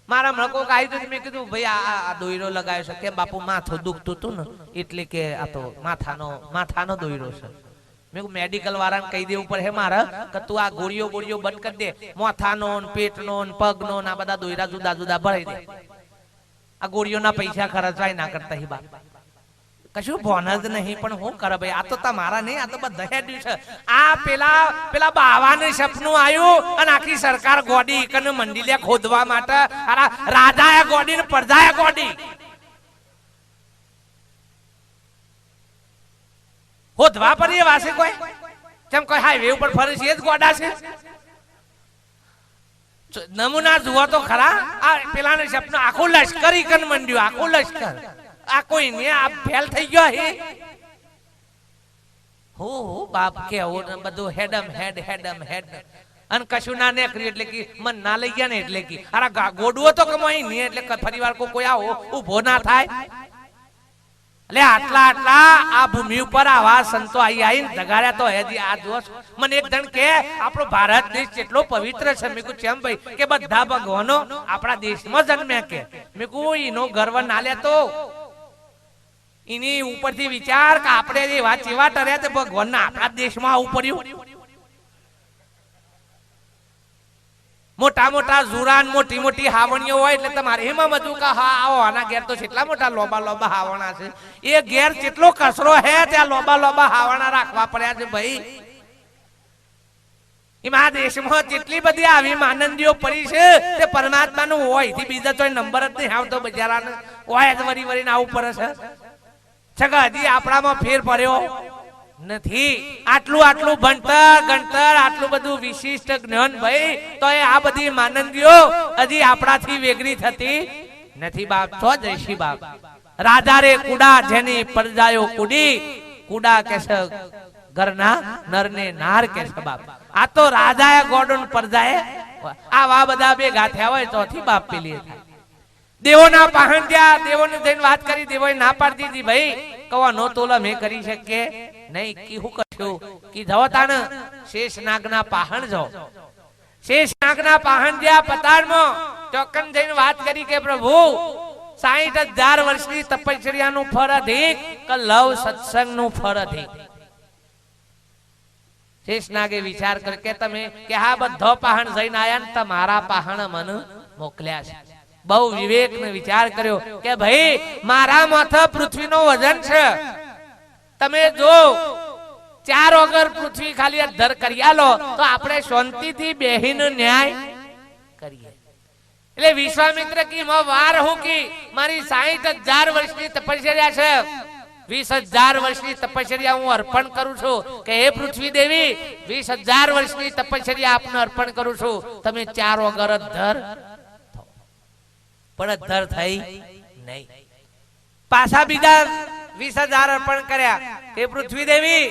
મારા હમણાં કોક આવ્યું તો મેં કીધું ભાઈ આ દોયરો લગાવ્યો છે. કેમ બાપુ માથું દુખતું હતું ને એટલે કે આ તો માથાનો દોયરો છે. મેં મેડિકલ વાળાને કહી દેવું પડે મારે કે તું આ ગોળીઓ બંધ કરી દે. માથાનો પેટનો પગનો આ બધા દોયરા જુદા જુદા ભરાઈ દે. આ ગોળીઓના પૈસા ખર્ચવાય ના કરતા હી બાપ કશું ભોન જ નહીં. પણ હું કરે ભાઈ આ તો તમારા નહીં, આ તો બધા હેડ્યું છે. આ પેલા બાવાને સપનું આવ્યું અને આખી સરકાર ગોડી એકને મંડીલે ખોદવા માટે રાજાએ ગોડી ને પ્રજાએ ગોડી ખોદવા પર એ વાસે કોઈ કેમ કોઈ હાઈવે ઉપર ફરે છે એ જ ગોડા છે. નમૂના જુઓ તો ખરા. આ પેલાને સપનું આખું લશ્કર એકને મંડ્યું, આખું લશ્કર. આ કોઈ ને આ ફેલ થઈ ગયો હે હો બાપ કેવું બધું હેડમ હેડ અને કશું ના નીકળ્યું એટલે કે મન ના લઈ ગયા ને એટલે કે અરે ગોડવો તો કમાઈ નહીં એટલે ફરીવાર કોઈ આવો ઉભો ના થાય. એટલે આટલા આ ભૂમિ ઉપર આવા સંતો આવીને જગાડ્યા તો હજી આ જોશ. મને એક જણ કે આપણો ભારત દેશ કેટલો પવિત્ર છે. મેં કહ્યું કેમ ભાઈ કે બધા ભગવાનો આપણા દેશમાં જન્મ્યા કે. મેં કહ્યું એનો ગર્વ ના લે તો એની ઉપરથી વિચાર કે આપણે જે વાત એવા ટર્યા તે ભગવાનના આપણા દેશમાં આવું પડ્યું. મોટા ઝુરાન મોટી હાવણીઓ હોય એટલે તમારે એમાં બધું કે હા આવો આના ઘેર તો કેટલા મોટા લોબા હાવણા છે. એ ઘેર કેટલો કચરો હે ત્યાં લોબા હાવણા રાખવા પડ્યા છે ભાઈ. એમાં દેશમાં જેટલી બધી આવી આનંદીઓ પડી છે તે પરમાત્માનું હોય થી બીજા તો નંબર જ નહીં આવતો બજારાને હોય વરી આવું પડે છે. હજી આપણામાં ફેર પડ્યો નથી. આટલું ભણતર આટલું બધું વિશિષ્ટ જ્ઞાન ભાઈ તો આ બધી માનંદીઓ હજી આપણાથી વેગળી થતી નથી બાપ. તો જયશી બાપ રાજા રે કુડા જેની પરજાયો કુડી કુડા કેસે ઘરના નરને નાર કેસે બાપ. આ તો રાજાએ ગોડન પરજાએ આવા બધા ભેગા થયા હોય ચોથી બાપ પેલી થાય. દેવોના પાહણ ગયા, દેવોને જઈને વાત કરી, દેવોએ ના પાડી દીધી ભાઈ કવા નો તોલા મેં કરી શકે નહીં. કી હું કર્યું કી જવો તાણ શેષનાગના પાહણ જાઓ. શેષનાગના પાહણ ગયા પતાળમાં ચોકન જઈને વાત કરી કે પ્રભુ 60,000 વર્ષની તપશ્ચર્યાનું ફળ અધિક કે લવ સત્સંગનું ફળ અધિક. શેષનાગે વિચાર કર કે તમે કે હા બધો પાહણ જઈને આયા ને તમારા પાહણ મને મોકલ્યા છે. બહુ વિવેક ને વિચાર કર્યો કે ભાઈ મારા માથે પૃથ્વીનો વજન છે. તમે જો 4 વગર પૃથ્વી ખાલી અધર કરી આલો તો આપણે શાંતિથી બેહીને ન્યાય કરીએ. એટલે વિશ્વામિત્ર કી વાર હું કી મારી 60,000 વર્ષની તપશ્ચર્યા છે. 20,000 વર્ષની તપશ્ચર્યા હું અર્પણ કરું છું કે હે પૃથ્વી દેવી 20,000 વર્ષની તપશ્ચર્યા આપને અર્પણ કરું છું. તમે 4 વગર અધર પણ અધર થઈ નહીં. પાછા બીજા 20,000 અર્પણ કર્યા. હે પૃથ્વી દેવી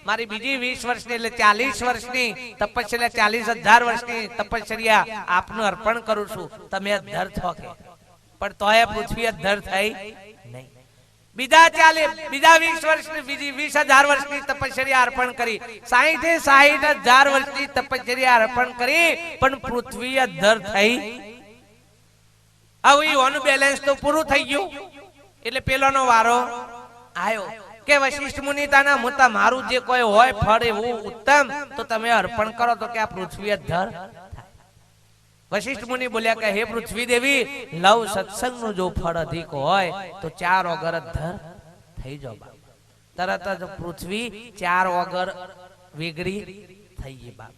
મારી બીજી 20 વર્ષની એટલે 40 વર્ષની તપશ્ચર્યા 40,000 વર્ષની તપશ્ચર્યા આપનું અર્પણ કરું છું. તમે અધર છો કે પણ તોય પૃથ્વી અધર થઈ નહીં. બીજા 20 વર્ષની બીજી 20,000 વર્ષની તપશ્ચર્યા અર્પણ કરી. 60,000 વર્ષની તપશ્ચર્યા અર્પણ કરી પણ પૃથ્વી અધર થઈ. હવે બેલેન્સ તો પૂરું થઈ ગયું. એટલે પેલોનો વારો આવ્યો કે વશિષ્ઠ મુનિતાના મોટા મારું જે કોઈ હોય ફળ એવું ઉત્તમ તો તમે અર્પણ કરો તો કે આ પૃથ્વી અધર વશિષ્ઠ મુનિ બોલ્યા કે હે પૃથ્વી દેવી, લવ સત્સંગનું જો ફળ અધિક હોય તો 4 ઓગર ધર થઈ જાવ બાપ. તરત જ પૃથ્વી 4 ઓગર વેગળી થઈ ગઈ બાપ.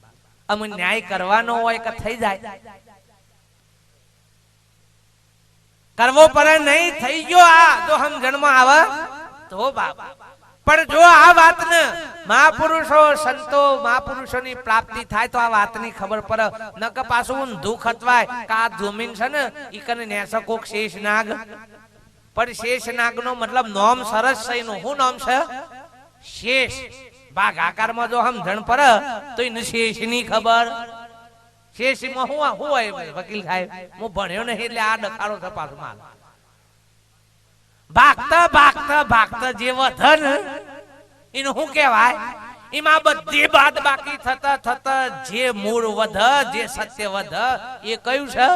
અમ ન્યાય કરવાનો હોય કે થઈ જાય, કરવો પડે નહીં, થઈ ગયો. આ જો સમજણમાં આવે તો બાપ. પણ જો આ વાતને મહાપુરુષો સંતો મહાપુરુષોની પ્રાપ્તિ થાય તો આ વાતની ખબર પડે. ન કે પાછું ઊંધું ખતવાય કે આ જમીન છે ને ઈ કને નેસો કોક શેષનાગ. પણ શેષનાગ નો મતલબ નોમ સરસ છે. નું શું નામ છે? શેષ. ભાગ આકારમાં જો સમજણ પડે તો એને શેષ ની ખબર. શેષમાં હું હોય વકીલ સાહેબ, હું ભણ્યો નહીં એટલે આ ડખાડો છે પાછું માલ. ભાગતા ભાગતા ભાગતા જે વધન એનું શું કહેવાય? એમાં બધી બાદ બાકી થતા થતા જે મૂળ વધ, જે સત્ય વધ, એ કયું છે?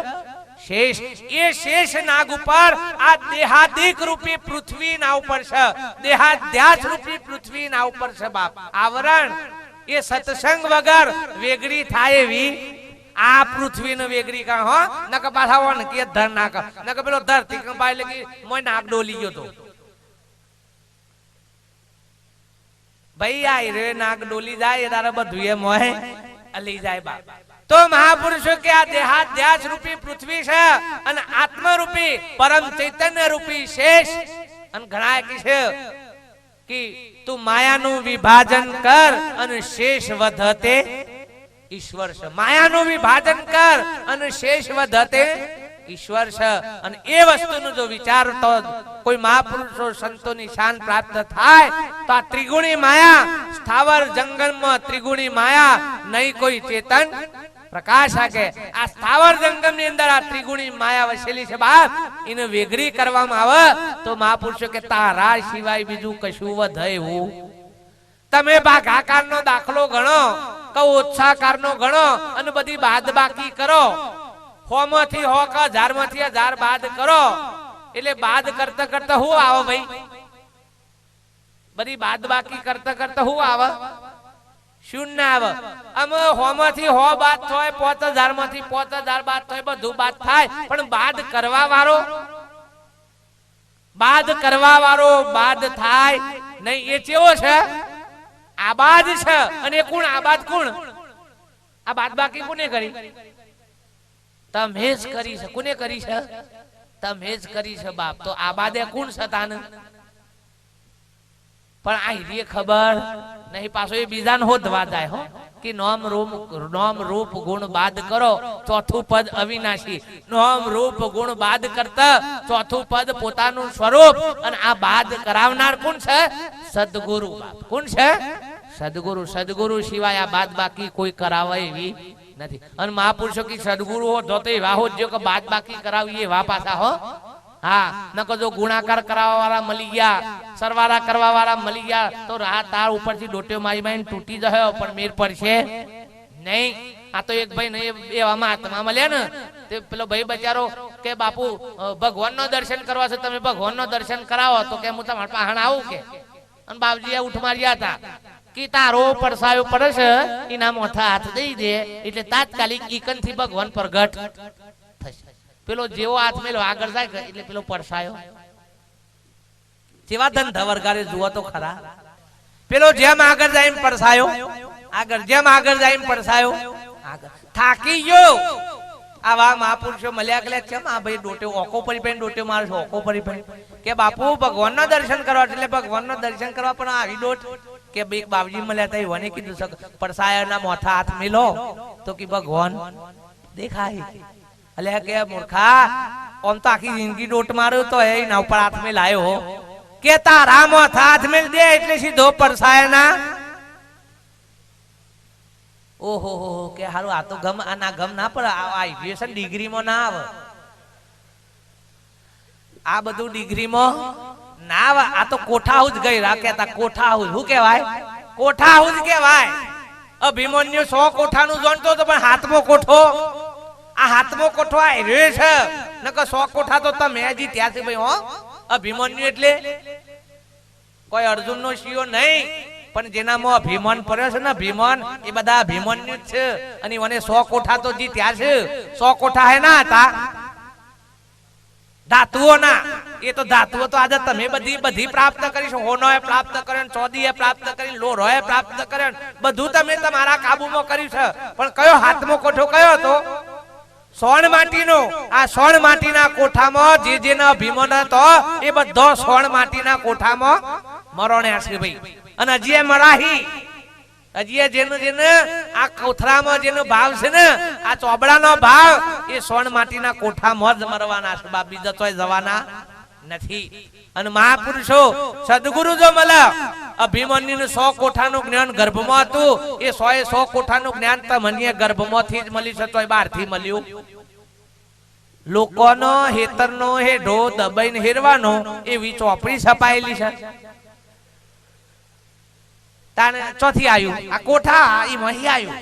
શેષ. એ શેષ નાગ ઉપર આ દેહાદિક રૂપી પૃથ્વી ના ઉપર છે, દેહાધ્યાસ રૂપી પૃથ્વી ના ઉપર છે બાપ આવરણ. એ સત્સંગ વગર વેગળી થાય એવી આ પૃથ્વી ને વેગળી કા હો નક પાછા વન કે ધર નાક નક પેલો ધરતી કંપાઈ લગી મોય નાક ડોલી ગયો તો ભાઈ આઈ રે નાક ડોલી જાય તારે બધું એ મોય લઈ જાય બાપ. તો મહાપુરુષો કે આ દેહાધ્યાસ રૂપી પૃથ્વી છે અને આત્મા રૂપી પરમ ચૈતન્ય રૂપી શેષ. અને ઘણા કી છે કે તું માયાનું વિભાજન કર અને શેષ વધતે ઈશ્વર છે. માયાનું વિભાજન કર અને શેષ વધતે ઈશ્વર છે. અને એ વસ્તુનો જો વિચાર તો કોઈ મહાપુરુષો સંતોની શાન પ્રાપ્ત થાય તો આ ત્રિગુણી માયા સ્થાવર જંગલમાં ત્રિગુણી માયા નહીં કોઈ ચેતન પ્રકાશ આકે. આ સ્થાવર જંગમ ની અંદર આ ત્રિગુણી માયા વસેલી છે બાપ. એને વેગળી કરવામાં આવે તો મહાપુરુષો કે તારા સિવાય બીજું કશું વધે એવું. તમે ભાગાકાર નો દાખલો ગણો, ઓછાકાર નો ગણો અને બધી બાદ બાકી કરો. 100 માંથી 100 કા 1000 માંથી 1000 બાદ કરો એટલે બાદ કરતા કરતા શું આવે ભાઈ? બધી બાદ બાકી કરતા કરતા શું આવે? શૂન્ય આવે. અમે 100 માંથી 100 બાદ થાય, 5000 માંથી 5000 બાદ થાય, બધું બાદ થાય. પણ બાદ કરવા વાળો બાદ થાય નહીં. એ કેવો છે? આબાદ છે. અને કોણ આબાદ? કોણ આ બાદ બાકી કોને કરી? તમે જ કરી છે. કોને કરી છે? તમે જ કરી છે બાપ. તો આબાદે કોણ છે તાન? પણ આ હીરી ખબર નહીં. પાછો એ બીજાને હોદવા જાય હો કે નામ રૂપ ગુણ બાદ કરો, ચોથું પદ અવિનાશી. નામ રૂપ ગુણ બાદ કરતા ચોથું પદ પોતાનું સ્વરૂપ. અને આ બાદ કરાવનાર કોણ છે? સદગુરુ બાપ. કોણ છે? સદગુરુ. સદગુરુ સિવાય આ બાદ બાકી કોઈ કરાવે એવી નથી. અને મહાપુરુષો કે સદગુરુ હો તો એવા હો જો કે બાદ બાકી કરાવીએ એવા પાછા હો. હા નકો જો ગુણાકાર કરાવવા વાળા મળી ગયા, સરવાળા કરવા વાળા મળી ગયા તો રાત તાર ઉપરથી ડોટ્યો મારી મારી તૂટી જશે પણ મેર પડશે નહીં. આ તો એક ભાઈ નહીં એવામાં આત્મા મળ્યા ને તે પેલો ભાઈ બચારો કે બાપુ ભગવાનનો દર્શન કરવા છે, તમે ભગવાનનો દર્શન કરાવો તો કે હું તમારા પાહણ આવું કે. અને બાપજીએ ઉઠ માર્યા હતા કે તારો પડસાયો પડે છે એના મોથા હાથ દઈ દે એટલે તાત્કાલિક ઈકન થી ભગવાન પ્રગટ થશે. પેલો જેવો હાથ મેલો આગળ જાય એટલે પેલો પડસાયો જેવા ધંધા વરગારે જુઓ તો ખરા. પેલો જેમ આગળ જાય એમ પડસાયો આગળ, જેમ આગળ જાય એમ પડસાયો આગળ. થાકી ગયો. આવા મહાપુરુષો મળ્યા કે કેમ આ ભાઈ ડોટે ઓકો પડી પડી ડોટે મારે ઓકો પડી પડી કે બાપુ ભગવાનના દર્શન કરવા એટલે ભગવાનના દર્શન કરવા પણ આવી ડોટ કે એક બાપજી મળ્યા હતા એને કીધું પડસાયાના મોથા હાથ મિલો તો કે ભગવાન દેખાય. એટલે કે મૂર્ખા ઓમ તો આખી જિંદગી ડોટ માર્યો તો એના ઉપર હાથ મેં લાયો કે તારા મોથા હાથ મેલ દે એટલે સીધો પડસાયાના. ઓહો હો કે હારું આ તો ગમ આના ગમ ના પડે. આ એજ્યુકેશન ડિગ્રીમાં ના આવે, આ બધું ડિગ્રીમાં ના આવે. આ તો કોઠા હાઉસ ગઈ રાખેતા. કોઠા હાઉસ શું કહેવાય? કોઠા હાઉસ કહેવાય. અભિમન્યુ 100 કોઠાનું જાણતો હતો પણ હાથમાં કોઠો, આ હાથમાં કોઠો આ રે છે. નકર 100 કોઠા તો તમે હજી ત્યાં છે ભાઈ. હો અભિમન્યુ એટલે કોઈ અર્જુન નો શિયો નહીં પણ જેનામાં અભિમાન પડ્યો છે ને અભિમાન એ બધા અભિમાનનું જ છે અને મને 100 કોઠા તો જીત્યા છે 100 કોઠા હે ના હતા ધાતુઓના એ તો ધાતુઓ તો આજે તમે બધી પ્રાપ્ત કરી છે હોનોએ પ્રાપ્ત કર્યો ચોદીએ પ્રાપ્ત કરી લોરોએ પ્રાપ્ત કર્યો બધું તમે તમારા કાબુમાં કર્યું છે પણ કયો હાથમાં કોઠો કયો હતો સોણ માટીનો આ સોણ માટીના કોઠામાં જે જેના અભિમાન હતો એ બધો સોણ માટીના કોઠામાં મરણ્યા છે ભાઈ અને હજી મરાહી હજી જેને આ કોથરામાં જેનો ભાવ છે ને આ ચોબડાનો ભાવ એ સોણ માટીના કોઠામાં જ મરવાના છે બાપ બીજા તોય જવાના નથી અને મહાપુરુષો સદગુરુ જો મળે અભિમન્યુનું 100 કોઠાનું જ્ઞાન ગર્ભમાં હતું એ 100 કોઠાનું જ્ઞાન તમને ગર્ભમાંથી જ મળ્યું છે તોય બહારથી મળ્યું લોકોનો હેતરનો હેઢો દબાઈને હેરવાનો એવી ચોપડી છપાયેલી છે તાને ચોથી આયુ આ કોઠા ઈ મહી આયુ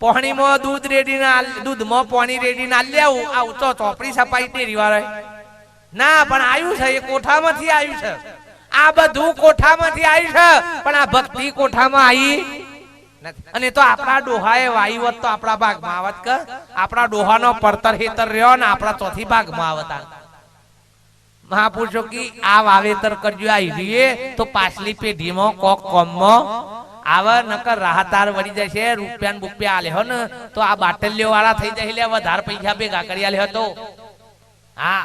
પોણીમાં દૂધ રેડીના દૂધમાં પાણી રેડીના લેવું આ તો ચોપડી છપાઈ ડેરી વાળા ના પણ આયુ છે એ કોઠામાંથી આયુ છે આ બધું કોઠામાંથી આયુ છે પણ આ ભક્તિ કોઠામાં આવી અને તો આપણા ડોહાએ વાયુ હોત તો આપણા ભાગમાં આવત કે આપણા ડોહાનો પડતર હેતર રહ્યો ને આપણા ચોથી ભાગમાં આવતા મહાપુરુષો કી આ વાવેતર કરજો આ હીરીએ તો પાછલી પેઢીમાં કોક કોમમાં આવા નકર રાહતાર વળી જશે રૂપિયા બુપિયા આલે હો ને તો આ બાટલીઓ વાળા થઈ જાય એટલે વધારે પૈસા ભેગા કરી આલે હતો હા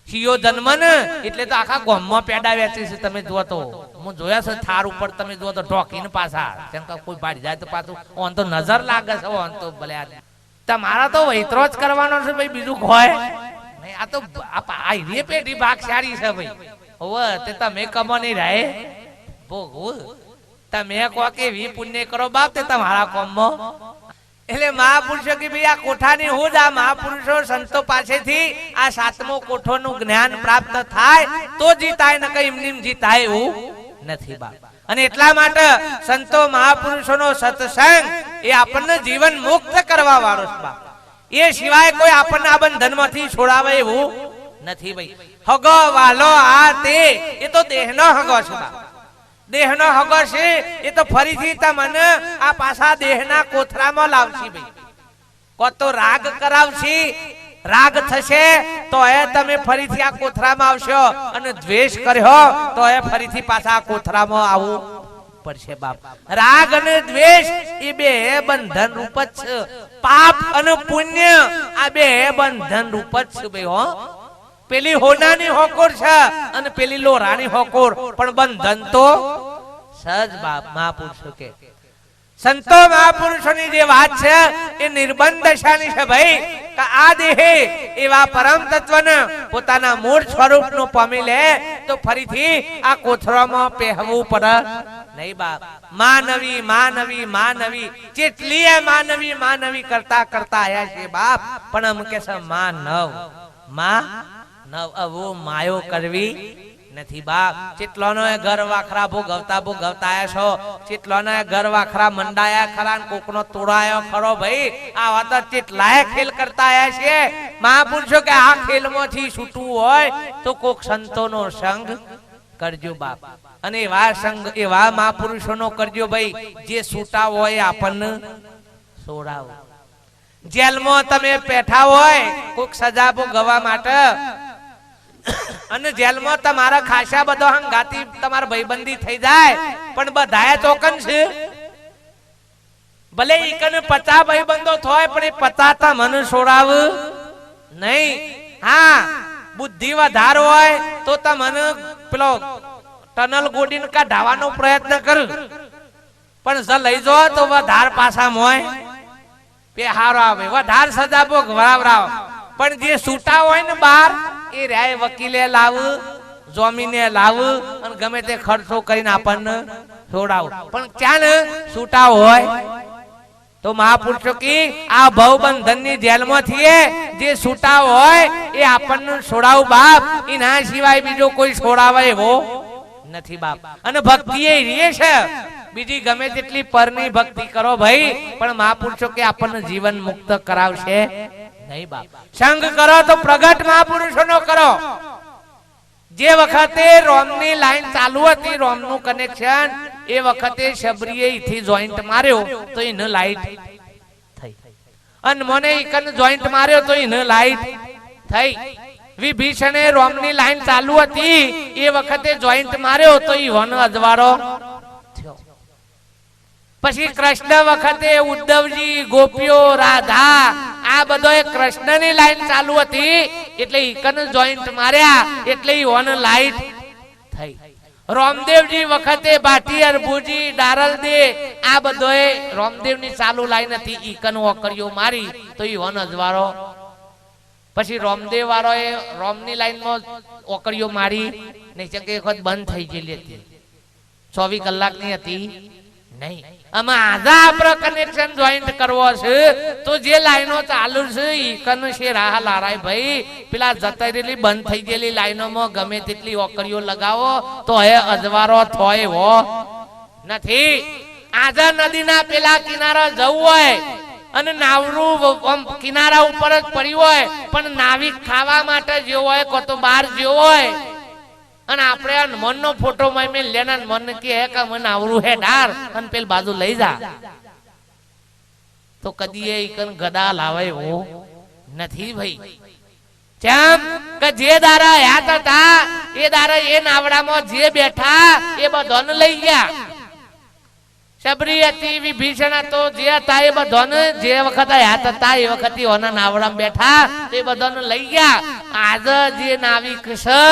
સિયો જન્મ ને એટલે તો આખા ગામમાં પેડા વેચી છે તમે જુઓ તો હું જોયા છે થાર ઉપર તમે જુઓ તો ઢોકીને પાછા કેમ કે કોઈ ભાડી જાય તો પાછું ઓન તો નજર લાગે છે ઓન તો ભલે તમારા તો વૈતરો જ કરવાનો છે ભાઈ બીજું કોઈ આ તો આ રે પેઢી ભાગશાળી છે ભાઈ હોવે તે તમે કમો નહીં રહે ભોગ તમે કહો કે વી પુણ્ય કરો બાપ તે તમારા કોમમાં એટલે મહાપુરુષો કે ભાઈ આ કોઠાની હું જ આ મહાપુરુષો સંતો પાસેથી આ 7મો કોઠોનું જ્ઞાન પ્રાપ્ત થાય તો જીતાય ન કઈ એમની જીતાય એવું નથી બાપ અને એટલા માટે સંતો મહાપુરુષોનો સત્સંગ એ આપણને જીવન મુક્ત કરવા વાળો છે બાપ એ સિવાય કોઈ આપણને આ બંધનમાંથી છોડાવે એવું નથી ભાઈ હગો વાલો આ તે એ તો દેહનો હગો છે બાપ દેહનો હગો છે એ તો ફરીથી તમને આ પાછા દેહના કોથરામાં લાવશે ભાઈ કો તો રાગ કરાવશે રાગ થશે તો એ તમે ફરીથી આ કોથરામાં આવશો અને દ્વેષ કર્યો તો એ ફરીથી પાછા આ કોથરામાં આવવું પડશે બાપ રાગ અને દ્વેષ એ બે બંધન રૂપ જ છે પાપ અને પુણ્ય આ બે બંધન રૂપ જ છે ભાઈ હો પેલી હોનાની હોકોર છે અને પેલી લોરાની હોકોર પણ બંધન તો સજ બાપ મહાપુરુષો કે સંતો મહાપુરુષોની જે વાત છે એ નિર્બંધ દશાની છે ભાઈ કે આ દેહે એવા પરમ તત્વને પોતાના મૂળ સ્વરૂપનું પામી લે તો ફરીથી આ કોથળામાં પહેરવું પડે નહીં બાપ માનવી માનવી માનવી કેટલીય માનવી માનવી કરતા કરતા આયા છે બાપ પણ અમ કે છે માનવ અવો માયો કરવી નથી બાપ ચેટલોનો ઘર વાખરા ભોગવતા આયા છો ચેટલોનો ઘર વાખરા મંડાયા ખરા કોકનો તોડાયો ખરો ભાઈ આ વાત ચેટલાય ખેલ કરતા આયા છે મહાપુરુષો કે આ ખેલમાંથી છૂટવું હોય તો કોક સંતોનો સંગ કરજો બાપ અને એવા સંગ એવા મહાપુરુષોનો કરજો ભાઈ જે છૂટા હોય આપણને છોડાવો જેલમાં તમે બેઠા હોય કોક સજા ભોગવવા માટે અને જેલમાં તમારા ખાસા બધો હંગાતી તમારા ભાઈબંધી થઈ જાય પણ બધાએ ચોકન છે ભલે ઈકને 50 ભાઈબંધો થાય પણ એ 50 તા મને છોડાવ નહીં હા બુદ્ધિ વધાર હોય તો તમને પેલો ટનલ ગોડીને કાઢવાનો પ્રયત્ન કર પણ જ લઈ જો તો વધાર પાછા મોય પે હારો આવે વધાર સજા ભોગવરાવ પણ જે છૂટા હોય ને બહાર એ રાય વકીલે લાવ જમીને લાવ અને ગમે તે ખર્ચો કરીને આપણને છોડાવ પણ ક્યાં ને છૂટા હોય તો મહાપુરુષો કી આ ભવબંધનની જેલમાંથી જે છૂટા હોય એ આપણને છોડાવ બાપ એના સિવાય બીજો કોઈ છોડાવે એવો નથી બાપ અને ભક્તિ એ રે છે બીજી ગમે તેટલી પરની ભક્તિ કરો ભાઈ પણ મહાપુરુષો કે આપણને જીવન મુક્ત કરાવશે નહીં બાપ સંગ કરો તો પ્રગટ મહાપુરુષોનો કરો જે વખતે રોમની લાઈન ચાલુ હતી, રોમનું કનેક્શન, એ વખતે શબરીએ ઈથી જોઈન્ટ માર્યો તો એને લાઈટ થઈ, અને મને ઈકન જોઈન્ટ માર્યો તો એને લાઈટ થઈ. વિભીષણે રોમની લાઈન ચાલુ હતી એ વખતે જોઈન્ટ માર્યો તો ઈ વન અજવાળો થયો. પછી કૃષ્ણ વખતે ઉદ્ધવજી, ગોપીઓ, રાધા, આ બધોય કૃષ્ણની લાઈન ચાલુ હતી એટલે ઈકન જોઈન્ટ માર્યા એટલે ઈ વન લાઈટ થઈ. રામદેવજી વખતે ભાટી, અરબુજી, ડારલદે, આ બધોય રામદેવની ચાલુ લાઈન હતી, ઈકન ઓકરીઓ મારી તો ઈ વન અજવાળો. પછી રામદેવ વાળોએ રોમની લાઈનમાં ઓકરીઓ મારી નહીં, કે એક વખત બંધ થઈ ગયેલી હતી, 24 કલાકની હતી નહીં. આમાં આધા આપણે કનેક્શન જોઈન્ટ કરવો છે તો જે લાઈનો ચાલુ છે ઈકન છે રાહ લારાય ભાઈ, પેલા જતરેલી બંધ થઈ ગયેલી લાઈનોમાં ગમે તેટલી ઓકરીઓ લગાવો તો હે અજવાળો થોય હો નથી. આધા નદીના પેલા કિનારા જવું હોય અને નાવરું કિનારા ઉપર જ પડ્યું હોય પણ નાવિક ખાવા માટે જેવો હોય કો તો બહાર જેવો હોય, અને આપણે હનુમાનનો ફોટો મેં લેના મન કે હે કે મને આવરું હે ડાર અને પેલ બાજુ લઈ જા, તો કદી એ ઈકન ગદા લાવે હો નથી ભાઈ. કેમ કે જે દારા યાદ હતા એ દારા એ નાવડામાં જે બેઠા એ બધાને લઈ ગયા. શબરી હતી, વિભીષણ હતો, જે હતા એ બધાને જે વખત યાદ હતા એ વખતે ઓના નાવડામાં બેઠા એ બધાને લઈ ગયા. આજે જે નાવિક છે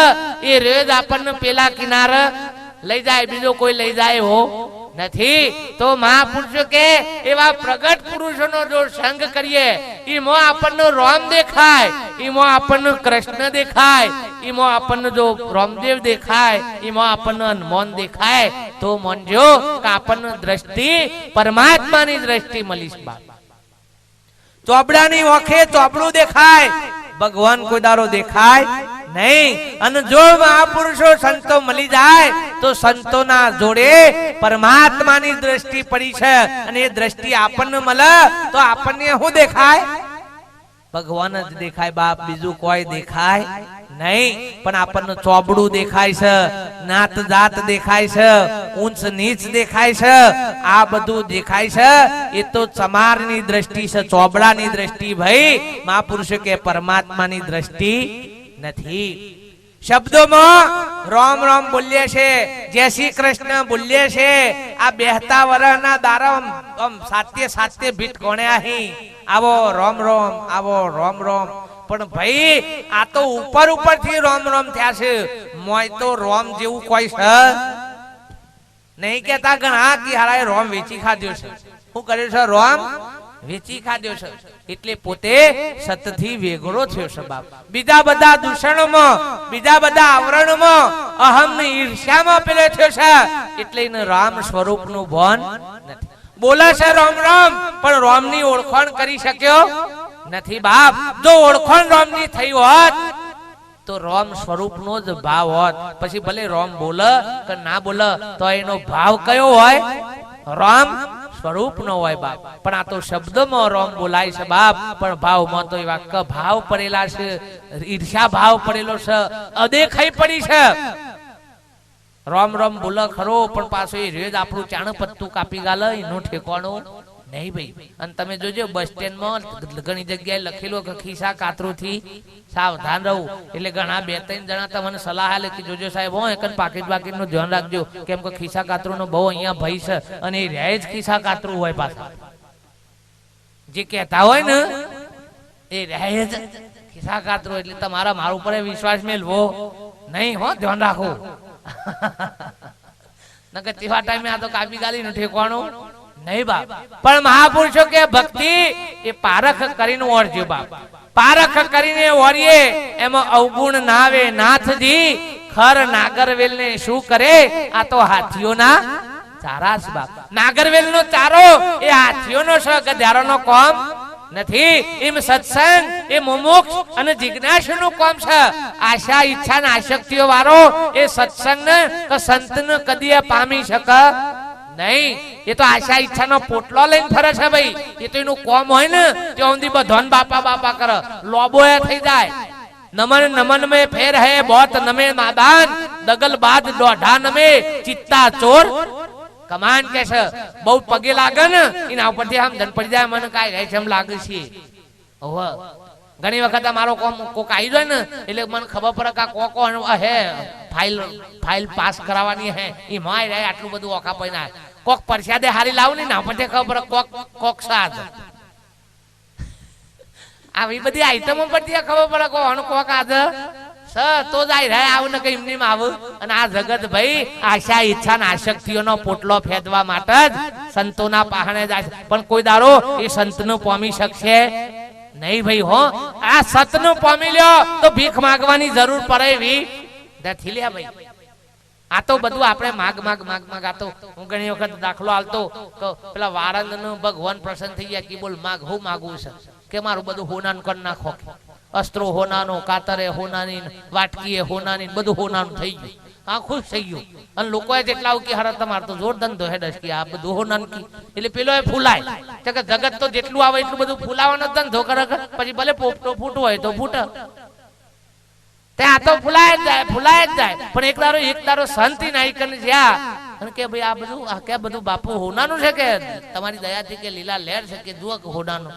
એ રોજ આપણને પેલા કિનારે લઈ જાય, બીજો કોઈ લઈ જાય હો નથી. તો મહાપુરુષો કે એવા પ્રગટ પુરુષોનો જો સંગ કરીએ એમાં આપણને રામ દેખાય, એમાં આપણને કૃષ્ણ દેખાય, એમાં આપણને જો રામદેવ દેખાય, એમાં આપણને હનુમાન દેખાય તો માનજો કે આપણને દ્રષ્ટિ પરમાત્માની દ્રષ્ટિ મળી છે. ચોપડાની ઓખે ચોપડું દેખાય, ભગવાન કોઈ દારો દેખાય નહીં. અને જો મહાપુરુષો સંતો મળી જાય તો સંતોના જોડે પરમાત્માની દ્રષ્ટિ પડી છે, અને એ દ્રષ્ટિ આપણને મળે તો આપણને શું દેખાય? ભગવાન જ દેખાય બાપ, બીજું કોઈ દેખાય નહીં. પણ આપણને ચોપડું દેખાય છે, નાત જાત દેખાય છે, ઊંચ નીચ દેખાય છે, આ બધું દેખાય છે એ તો ચમારની દ્રષ્ટિ છે, ચોપડાની દ્રષ્ટિ ભાઈ. મહાપુરુષો કે પરમાત્માની દ્રષ્ટિ નથી. શબ્દોમાં રામ રામ બોલીએ છે, જય શ્રી કૃષ્ણ બોલીએ છે, આ બેહતા વરના દારા સાત્ય સાત્ય ભીટ કોણે આહી આવો રામ રામ, આવો રામ રામ. પણ ભાઈ આ તો ઉપર ઉપરથી રામ રામ થયા છે, મોય તો રામ જેવું કોઈ છે નહીં. કેતા ઘણા કે હારાએ રામ વેચી ખાધ્યો છે. શું કર્યું છે? રામ વેચી ખાધ્યો છે, એટલે પોતે સતથી વેગળો થયો છે બાપ. બીજા બધા દૂષણોમાં, બીજા બધા આવરણોમાં, અહમ ની ઈર્ષ્યામાં પેલો થયો છે, એટલે એને રામ સ્વરૂપનું ભાન નથી. બોલે છે રામ રામ પણ રામની ઓળખાણ કરી શક્યો નથી બાપ. જો ઓળખાણ રામની થઈ હોત તો રામ સ્વરૂપનો જ ભાવ હોત. પછી ભલે રામ બોલે કે ના બોલે તો એનો ભાવ કયો હોય? રામ સ્વરૂપ નો હોય બાપ. પણ આ તો શબ્દમાં રામ બોલાય છે બાપ, પણ ભાવમાં તો એવા ક ભાવ પડેલા છે, ઈર્ષ્યા ભાવ પડેલો છે, અદેખાઈ પડી છે. રામ રામ બોલે ખરો પણ પાછો એ રેજ આપણું ચાણ પત્તું કાપી ગાલે એનું ઠેકાણું નહીં ભાઈ. અને તમે જોજો બસ સ્ટેન્ડમાં ઘણી જગ્યાએ લખેલું કે ખિસ્સા કાતરું થી સાવધાન રહું. એટલે ઘણા 2-3 જણા તમને સલાહ આલે કે જોજો સાહેબ હો એક પાકીટ બાકીટ નું ધ્યાન રાખજો, કેમ કે ખિસ્સા કાતરું નો બહુ અહીંયા ભય છે, અને એ રહે જ ખિસ્સા કાતરું હોય પાછા. જે કહેતા હોય ને એ રહે જ ખિસ્સા કાતરું, એટલે તમારા મારા ઉપર વિશ્વાસ મેળવો નહીં હો, ધ્યાન રાખો. નકર તેવા ટાઈમે આ તો કાપી ગાલી નું ઠેકાણું નહીં બાપ. પણ મહાપુરુષો કે ભક્તિ એ પારખ કરીને ઓળજો બાપ. પારખ કરીને ઓળીએ એમાં અવગુણ ના આવે નાથજી. ખર નાગરવેલ ને શું કરે? આ તો હાથીઓના ચારા છે બાપ. નાગરવેલ નો ચારો એ હાથીઓનો છે, ગધારોનો કોમ નથી. એમ સત્સંગ એ મુમુક્ષ અને જિજ્ઞાસુનું કામ છે. આશા ઈચ્છા ને આસક્તિઓ વાળો એ સત્સંગ ને કે સંત ને કદી પામી શકે નહીં. એ તો આશા ઈચ્છા નો પોટલો લઈને ફરે છે ભાઈ. એ તો એનું કોમ હોય ને ત્યાં સુધી બધાને બાપા બાપા કરે, લોબો થઈ જાય. नमन नमन में फेर है बहुत नमे नादान दगल बाद दोढ़ा नमे चित्ता चोर कमान के છે બહુ પગે લાગે ને એના ઉપરથી આમ ધન પડી જાય મને કાઈ રહે છે એમ લાગે છે ઓહ ઘણી વખત મારો કોક આવી જાય ને એટલે મને ખબર પડે કે કોકો હે ફાઇલ પાસ કરાવવાની હે એ માય રહે આટલું બધું ઓખા પૈના કોક પરસાદે હારી લાવ ને ના ઉપરથી ખબર પડે કોક સાદ આવી બધી આઈટમો પરથી ખબર પડે કોણ કોક આદ સ તો જાય રહે આવું ને કઈ એમની આવું અને આ જગત ભાઈ આશા ઈચ્છા ને આશક્તિઓનો પોટલો ફેદવા માટે જ સંતોના પહાણે જાય પણ કોઈ દાડો એ સંતનું પામી શકશે નહીં ભાઈ હો આ સતનું પામી લ્યો તો ભીખ માંગવાની જરૂર પડે એવી નથી લ્યા ભાઈ આ તો બધું આપણે માગ આ તો હું ઘણી વખત દાખલો આલતો તો પેલા વાળંદ નું ભગવાન પ્રસન્ન થઈ ગયા કે બોલ માગ હું માગું છે કે મારું બધું હોનાનું કરી નાખો અસ્ત્રો હોનાનો કાતરે હોનાની વાટકીએ હોનાની બધું હોનાનું થઈ ગયું આ ખુશ થઈ ગયું અને લોકોએ જેટલા કે હર તમાર તો જોર ધંધો હેડસ કે આ બધું હોનાન કી એટલે પેલો એ ફૂલાય કે જગત તો જેટલું આવે એટલું બધું ફૂલાવાનો ધંધો કરે પછી ભલે પોપટો ફૂટવો હોય તો ફૂટે તે આ તો ફૂલાય જ જાય પણ એક દારો શાંતિ નાઈ કરીને જ્યાં અને કે ભાઈ આ બધું આ કે બધું બાપુ હોનાનું છે કે તમારી દયાથી કે લીલા લહેર છે કે જુઓ હોનાનું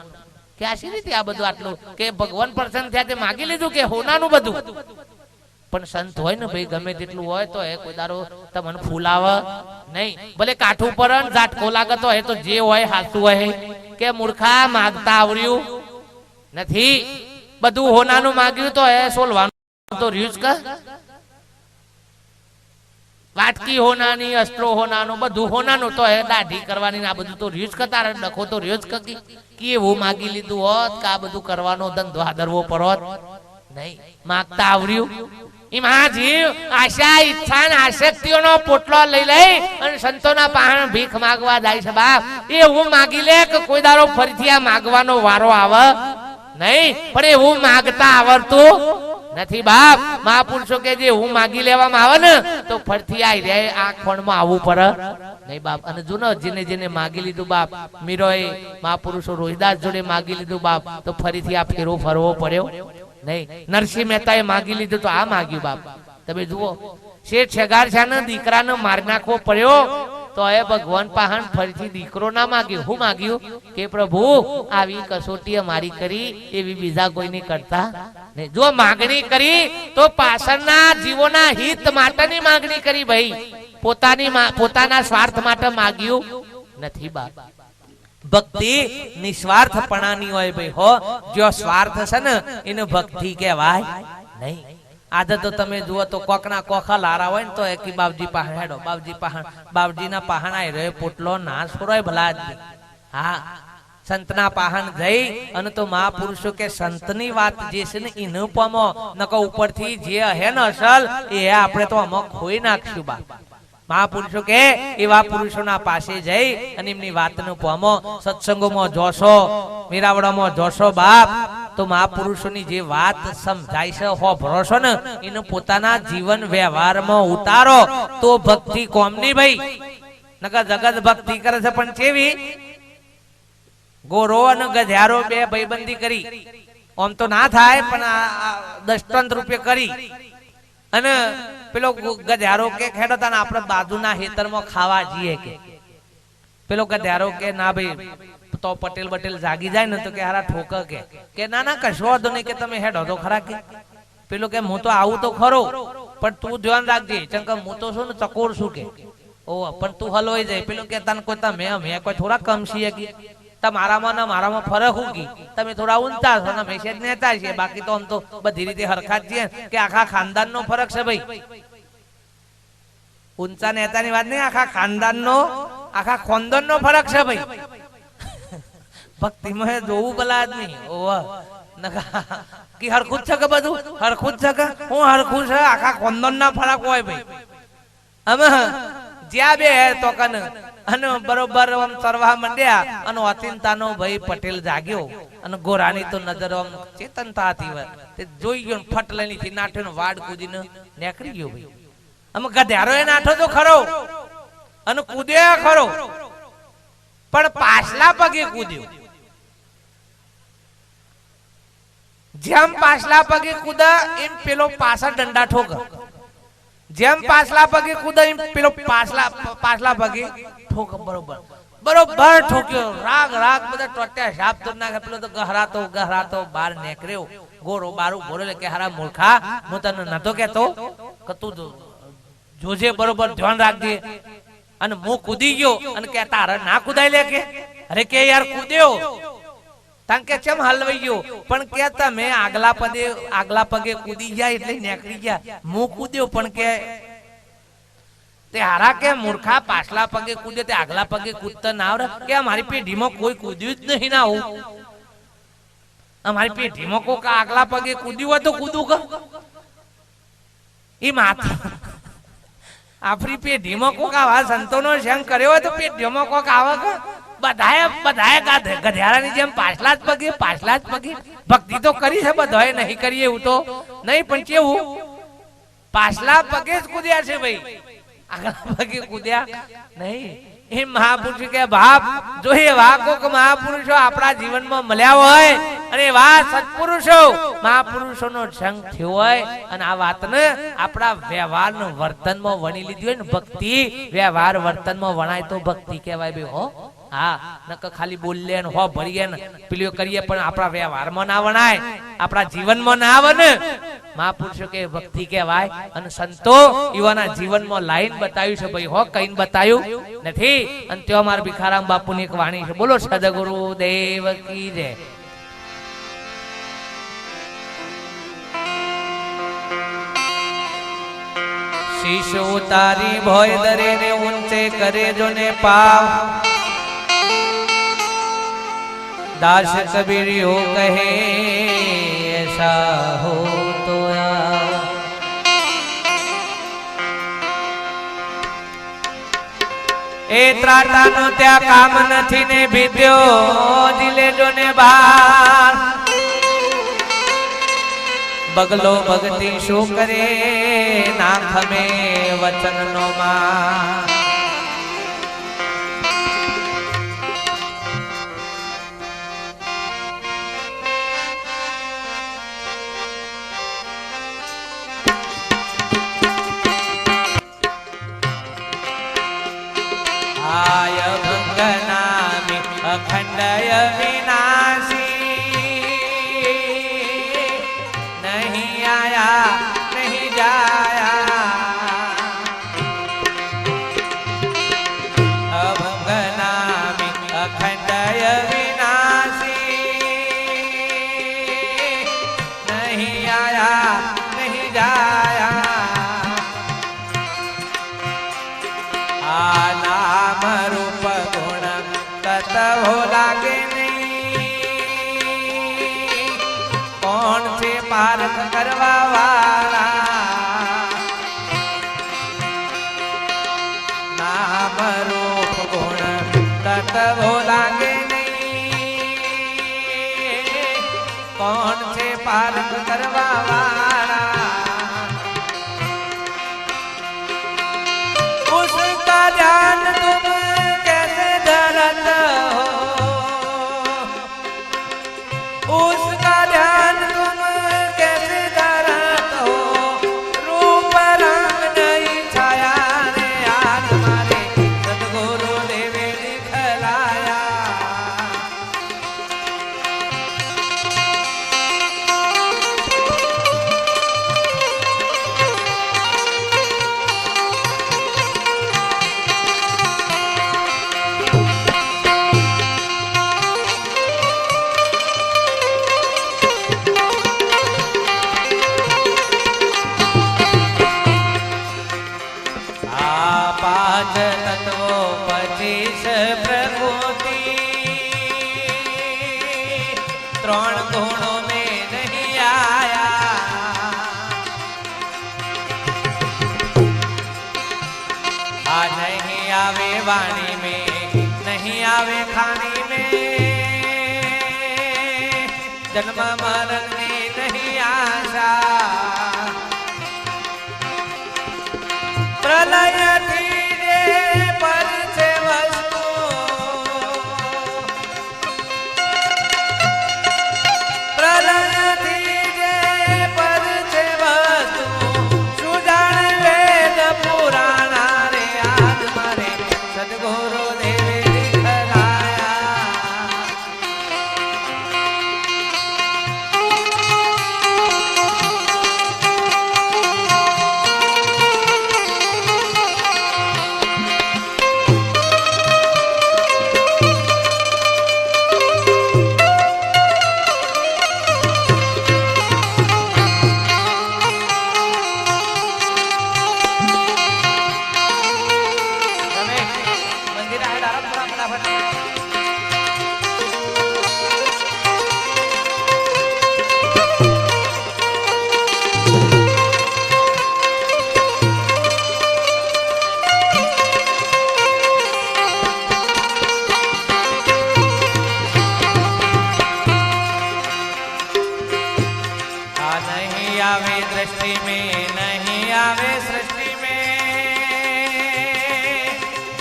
કે આ શી રીતે આ બધું આટલું કે ભગવાન પ્રસન્ન થયા તે માગી લીધું કે હોનાનું બધું પણ સંત હોય ને ભાઈ ગમે તેટલું હોય તો એ કોઈ દારો તમને ફૂલાવે નહીં ભલે કાઠું પર ઝાટકો લાગતો હોય તો જે હોય હાસું હોય કે મૂર્ખા માગતા આવડ્યું નથી બધું હોનાનું માગ્યું તો એ સોલવાનું તો રહ્યું જ વાટકી હોનાની અસ્ત્રો હોનાનું બધું હોનાનું તો એ દાઢી કરવાની આ બધું તો રહ્યું જ તારે ડખો તો રહ્યો જ કે એવું માગી લીધું હોત કે આ બધું કરવાનો ધંધો આદરવો પડોત નહીં માગતા આવડ્યું એમાં જીવ આશા ઈચ્છા ને આસક્તિઓનો પોટલો લઈ અને સંતોના પાસે ભીખ માગવા જાય છે બાપ એવું માગી લે કે કોઈ દારો ફરીથી આ માગવાનો વારો આવે નહીં પણ એવું માગતા આવડતું નથી બાપ મહાપુરુષો કે જે હું માગી લેવામાં આવે ને તો ફરતી આવી જાય આ ખોણમાં આવવું પડે નહીં બાપ અને જો જેને માગી લીધું બાપ મીરોએ મહાપુરુષો રોહિદાસ જોડે માગી લીધું બાપ તો ફરીથી આ ફેરો ફરવો પડ્યો નહીં નરસિંહ મહેતાએ માગી લીધું તો આ માગ્યું બાપ તમે જુઓ શેઠ શેગાર છે ને દીકરાને મારી નાખવો પડ્યો તો એ ભગવાન પાહણ ફરીથી દીકરો ના માગ્યો હું માગ્યું કે પ્રભુ આવી કસોટી મારી કરી એવી બીજા કોઈની કરતા નહીં જો માગણી કરી તો પાછળના જીવોના હિત માટેની માગણી કરી ભાઈ પોતાના સ્વાર્થ માટે માગ્યું નથી બાપ ભક્તિ નિસ્વાર્થપણાની હોય ભાઈ હો જો સ્વાર્થ છે ને એને ભક્તિ કહેવાય નહીં આજે તો તમે જુઓ તો કોકના કોખા લારા હોય ને તો એક બાપજી પાસે હેડો બાપજી ના પહાણ રહ્યો પોટલો ના છોડો ભલા હા સંતના પહાણ જઈ અને તો મહાપુરુષો કે સંતની વાત જે છે ને એને પામો નકો ઉપરથી જે હે ને અસલ એ આપણે તો આમાં ખોઈ નાખશું બાપ મહાપુરુષો કે એવા પુરુષોના પાસે જઈ અને એમની વાતનું પામો સત્સંગોમાં જોશો મીરાવડામાં જોશો બાપ તો મહાપુરુષોની જે વાત સમજાય છે હો ભરોસો ને એને પોતાના જીવન વ્યવહારમાં ઉતારો તો ભક્તિ કોમની ભાઈ નકર જગત ભક્તિ કરે છે પણ કેવી ગોરો અને ગધ્યારો બે ભાઈબંધી કરી આમ તો ના થાય પણ 10 રૂપિયા કરી અને પેલો ગધ્યારો કે ખેડોતાને આપણે બાજુના ખેતરમાં ખાવા જઈએ કે પેલો ગધ્યારો કે ના ભાઈ તો પટેલ જાગી જાય ને તો કે હારા ઠોક કે ના કશો વાંધો નહીં કે તમે હેડો તો ખરા કે પેલો કે હું તો આવું તો ખરો પણ તું ધ્યાન રાખજે ચંકા હું તો શું ને ચકોર છું કે ઓ પણ તું હલવાઈ જાય પેલો કે તને કોઈ તમે કોઈ થોડા કમ છીએ કે તમારામાં ને મારામાં ફરક હું કી તમે થોડા ઊંચા છો ને મેસેજ નેતા છે બાકી તો આમ તો બધી રીતે હરખા જ છીએ કે આખા ખાનદાન નો ફરક છે ભાઈ ઊંચા નેતાની વાત નહીં આખા ખાનદાન નો આખા ખોંદન નો ફરક છે ભાઈ ભક્તિ માં જોવું ભલા જ નહીં ઓહ કે હરખું છે કે બધું હરખું છે કે હું હરખું છે આખા ખોંદન ના ફરક હોય ભાઈ અમે જ્યાં બે તો કન અને બરોબર આમ તરવા માંડ્યા અને અતિનતાનો ભાઈ પટેલ જાગ્યો અને ગોરાની તો નજર આમ ચેતનતા હતી તે જોઈ ગયો ફટ લઈને થી નાઠ્યો વાડ કૂદીને નીકળી ગયો ભાઈ અમે ગધ્યારો એ નાઠો તો ખરો અને કૂદ્યો ખરો પણ પાછલા પગે કૂદ્યો જેમ પાછલા પગે કૂદા એમ પેલો પાછળ દંડા ઠોક, જેમ પાછલા પગે કૂદા એમ પેલો પાછલા પગે ઠોક. બરોબર બરોબર ઠોક્યો. રાગ રાગ બધા ટોટ્યા શાપ તો નાખે. પેલો તો ગહરાતો બહાર નીકળ્યો. ગોરો બારું બોલે કે હારા મૂર્ખા, હું તને નતો કેતો કે તું જોજે, બરોબર ધ્યાન રાખજે. અને હું કૂદી ગયો અને કે તારે ના કૂદાય લે કે, અરે કે યાર કૂદ્યો તાન કે ચમ હલવાઈ ગયો, પણ કે તમે આગલા પગે કૂદી ગયા એટલે નીકળી ગયા. હું કૂદ્યો પણ કે તે હારા કે મૂર્ખા પાછલા પગે કૂદે તે આગલા પગે કૂદતા ના આવડે કે અમારી પેઢીમાં કોઈ કૂદ્યું જ નહીં ના હું. અમારી પેઢીમાં કોઈ આગલા પગે કૂદ્યું હોય તો કૂદું કે એ માથા આપણી પેઢીમાં કોક આવા સંતોનો સંગ કર્યો હોય તો પેઢીમાં કોક આવે કે બધાએ ગધેડાની જેમ પાછલા જ પગે ભક્તિ તો કરી છે બધાએ, નહીં કરીએ એવું તો નહીં, પણ કેવું પાછલા પગે જ કૂદ્યા છે ભાઈ, આગલા પગે કૂદ્યા નહીં. એ મહાપુરુષ કે બાપ જો એવા કોક મહાપુરુષો આપણા જીવનમાં મળ્યા હોય અને એવા સત્પુરુષો મહાપુરુષોનો સંગ થયો હોય અને આ વાતને આપણા વ્યવહારનો વર્તનમાં વણી લીધી હોય ને, ભક્તિ વ્યવહાર વર્તનમાં વણાય તો ભક્તિ કહેવાય બે હો. હા, નક ખાલી બોલીએ ને હો ભરીએ ને પેલીઓ કરીએ પણ આપણા વ્યવહારમાં ના વણાય, આપણા જીવનમાં ના આવે ને, મહાપુરુષો કે ભક્તિ કહેવાય. અને સંતો યુવાના જીવનમાં લાઈન બતાવ્યું છે ભાઈ હો, કઈ બતાવ્યું નથી. અને તે અમારા ભિખારામ બાપુની એક વાણી છે, બોલો સદગુરુ દેવ કી જય. શીશ ઉતારી ભોય દરે ને ઊંચે કરે જો ને પાવ, दास कबीर हो कहे ऐसा हो तो ए ત્રાટા નો ત્યાં કામ નથી ને ભીત્યો દિલે જો ને બાર, બગલો ભક્તિ શું કરે નાખ મે વચન નો માં. आय भंगनामी अखंडय विनाशी, नहीं आया नहीं जाया. अभंगनामी अखंडय विनाशी, नहीं आया नहीं जाया. नाम रूप गुण तत हो लागे नहीं, कौन से पारख करवा वाला. नाम रूप गुण तत हो लागे नहीं, कौन से पारख करवा वाला. उसका ध्यान तुम कैसे धरत हो, उसका ध्यान तुम कैसे धरत हो. रूप रंग नहीं छाया रे आज हमारे सदगुरु देवे दिखलाया. पांच तत्वों 25 प्रकृति, त्रण गुणों में नहीं आया. आ नहीं आवे वाणी में नहीं आवे खानी में, जन्म मरण में नहीं आशा. प्रलय धीरे पर से वस्तु, प्रलय धीरे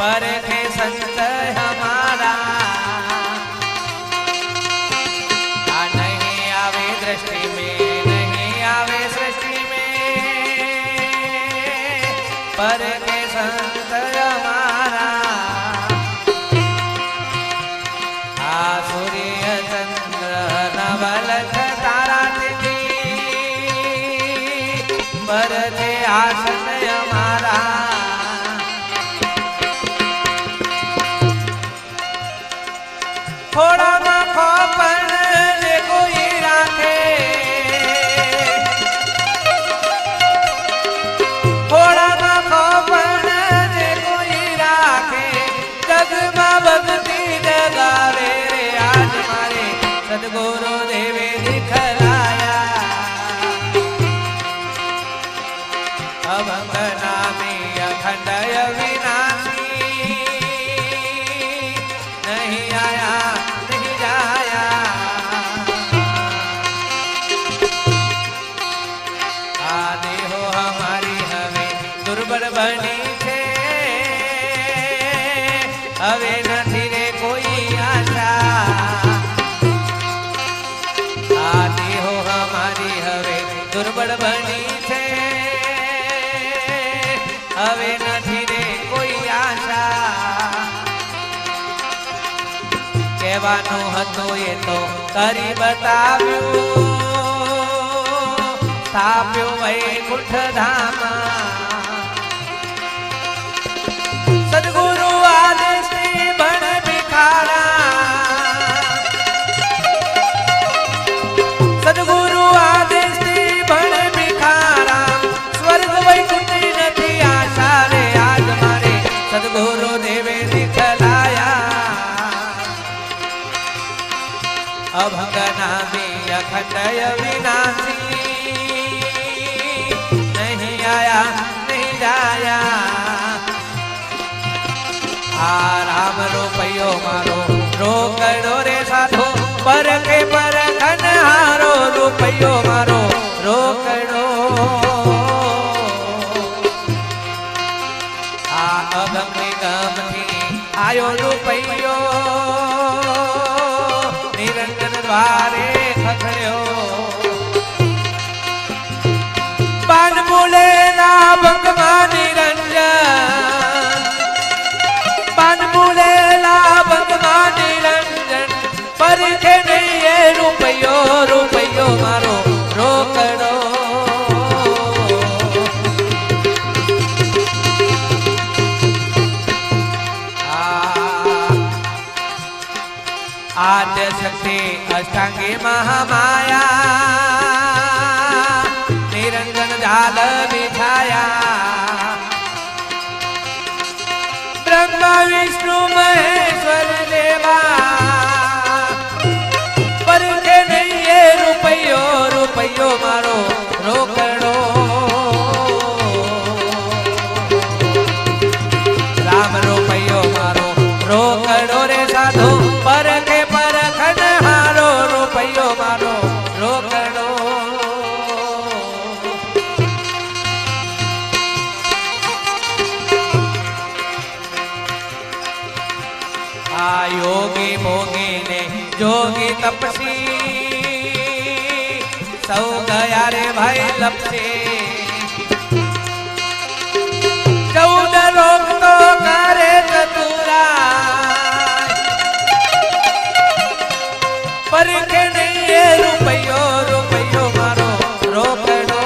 परखे संत हमारा नहीं आवे दृष्टि में नहीं आवे सृष्टि में परखे संत हमारा सूर्य चंद्र नवलख तारा तिथि परखे आसन हमारा थोड़ा मखो पर कोई राखे थोड़ा मखो पर कोई राखे जग में भक्ति जगावे रे आज मारे सदगुरु देवे दिखलाया अभंग नामी अखंड अविनाशी नहीं आया नहीं जाया आदि हो हमारी हमें दुर्बल बनी छे हवे नहीं रे कोई आशा आदि हो हमारी हवे दुर्बल बनी छे हवे नहीं रे कोई आशा કહેવાનું હતું એ તો કરી બતાવ્યું સ્થાપ્યું વૈકુંઠ ધામ સદગુરુ આદેશથી ભણ ભિખારા સદગુરુ આદેશથી ભણ ભિખારા સ્વર્ગ વૈકુંઠની નથી આશા રે આજ મારે સદગુરુ દેવે દિખલાયા अभंग नामी अखंड अविनाशी नहीं आया नहीं जाया आ राम रुपयो मारो रोकड़ो रे साधो परखे परखन हारो रुपयो मारो रोकड़ो आ अगम निगम थी आयो रुपयो निरंजन द्वारे खखड़्यो पान मूले ना भंगमा निरंजन पान मूले ना भंगमा निरंजन परखे नहीं ये रुपयो रुपयो मारो रोकड़ो आद्य शक्ति अष्टांगी महामाया निरंजन जाल बिछाया ब्रह्मा विष्णु महेश्वर देवा परखे नहीं ये रुपयो रुपयो मारो रोकड़ो राम रुपयो मारो रोकड़ो रे साधो परखे परखन हारो रुपयो मारो रोकड़ो आ योगी भोगी ने जोगी तपसी सौ गया रे भाई लपसे 14 लोग तो करे चतुरा परखे नहीं ये रुपयो रुपयो मारो रोकड़ो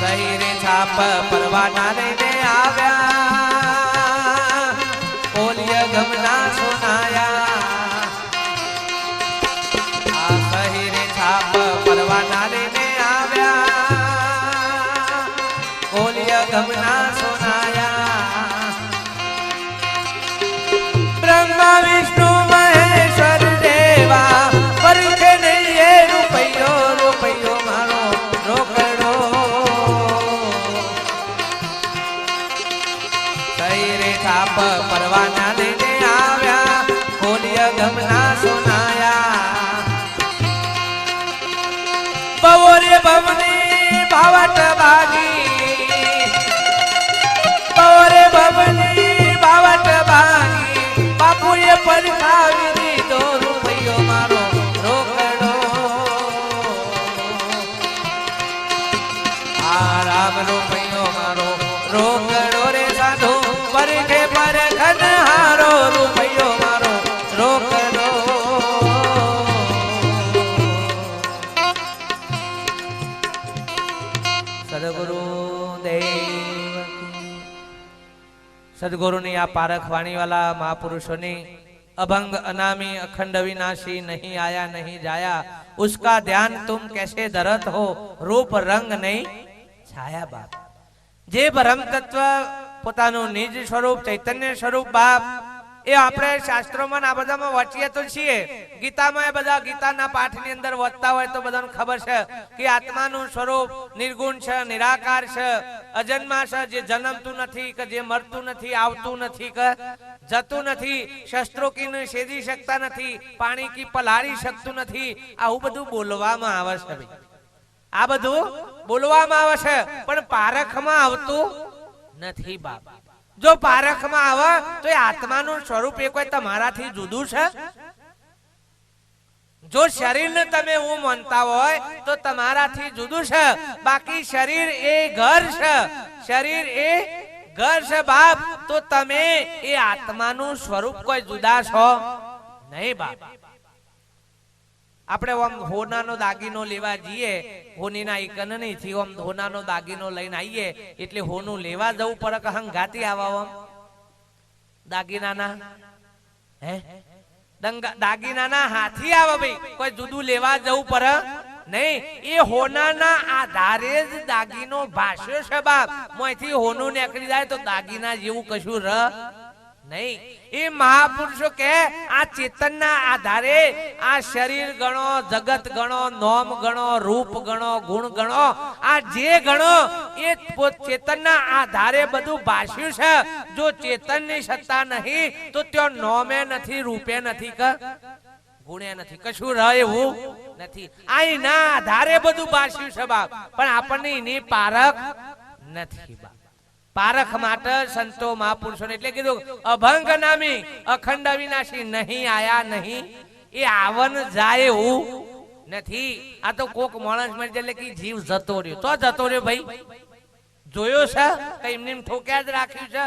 सही रे छाप परवाना लेने आव्या बोलिय गमना सुनाया आ सही रे छाप परवाना लेने आव्या बोलिय गमना सुनाया ब्रह्मा विष्णु महेश्वर देवा परखे नहीं ये रुपयो रुपयो मारो रोकड़ो सही रे छाप परवाना लेने आव्या खोलिय गमना सुनाया बवोरे बवनी भावट बागी सदगुरुनी आ पारख वाणी वाला महापुरुषों अभंग अनामी अखंड विनाशी नहीं आया नहीं जाया उसका ध्यान तुम कैसे धरत हो रूप रंग नहीं छाया बाप जे ब्रह्म तत्व પોતાનું નિજ સ્વરૂપ ચૈતન્ય સ્વરૂપ બાપ એ આપણે શાસ્ત્રોમાં આ બધામાં વાંચીએ તો છીએ ગીતામાં એ બધા ગીતાના પાઠની અંદર વાંચતા હોય તો બધાને ખબર છે કે આત્માનું સ્વરૂપ નિર્ગુણ છે નિરાકાર છે અજન્મા છે જે જન્મતું નથી કે જે મરતું નથી આવતું નથી કે જતું નથી શસ્ત્રો કી છેદી શકતા નથી પાણી કી પલાળી શકતું નથી આવું બધું બોલવામાં આવે છે આ બધું બોલવામાં આવે છે પણ પારખમાં આવતું નથી બાપ જો પારખમાં આવે તો એ આત્માનું સ્વરૂપ એ કોઈ તમારાથી જુદું છે જો શરીરને તમે હું માનતા હોય તો તમારાથી જુદું છે બાકી શરીર એ ઘર છે શરીર એ ઘર છે બાપ તો તમે એ આત્માનું સ્વરૂપ કોઈ જુદા છો નહીં બાપ આપણે ઓમ હોનાનો દાગીનો લેવા જઈએ હોનીના એકન નહીં થી ઓમ હોનાનો દાગીનો લઈને આવીએ એટલે હોનું લેવા જવું પડે કે હંગાતી આવા ઓમ દાગીનાના હે દાગીનાના હાથી આવે ભાઈ કોઈ જુદું લેવા જવું પડે નહીં એ હોનાના આધારે જ દાગીનો ભાષ્યો છે બાપ મોયથી હોનું નીકળી જાય તો દાગીના જેવું કશું રહ नहीं ये महापुरुषों के आ चेतनना आधारे आ शरीर गणो जगत गणो नोम गणो रूप गणो गुण गणो आ जे गणो ये चेतनना आधारे बधु भाष्यु छे जो चेतन नी सत्ता नहीं तो त्यो नोमे नहीं रूपे नहीं का गुणे नहीं कशु रहे वो नहीं आई ना आधारे बधु भाष्यु छे बाप पण आपने इनी पारख नहीं बाप पारख माटे संतो महापुरुषों ने એટલે કીધું અભંગ નામી અખંડ વિનાશી નહીં આયા નહીં એ આવન જાય એવું નથી આ તો કોક માણસ મરી જાય એટલે કે જીવ જતો રહ્યો તો જતો રહ્યો ભાઈ જોયો છે કે એમને ઠોક્યા જ રાખ્યું છે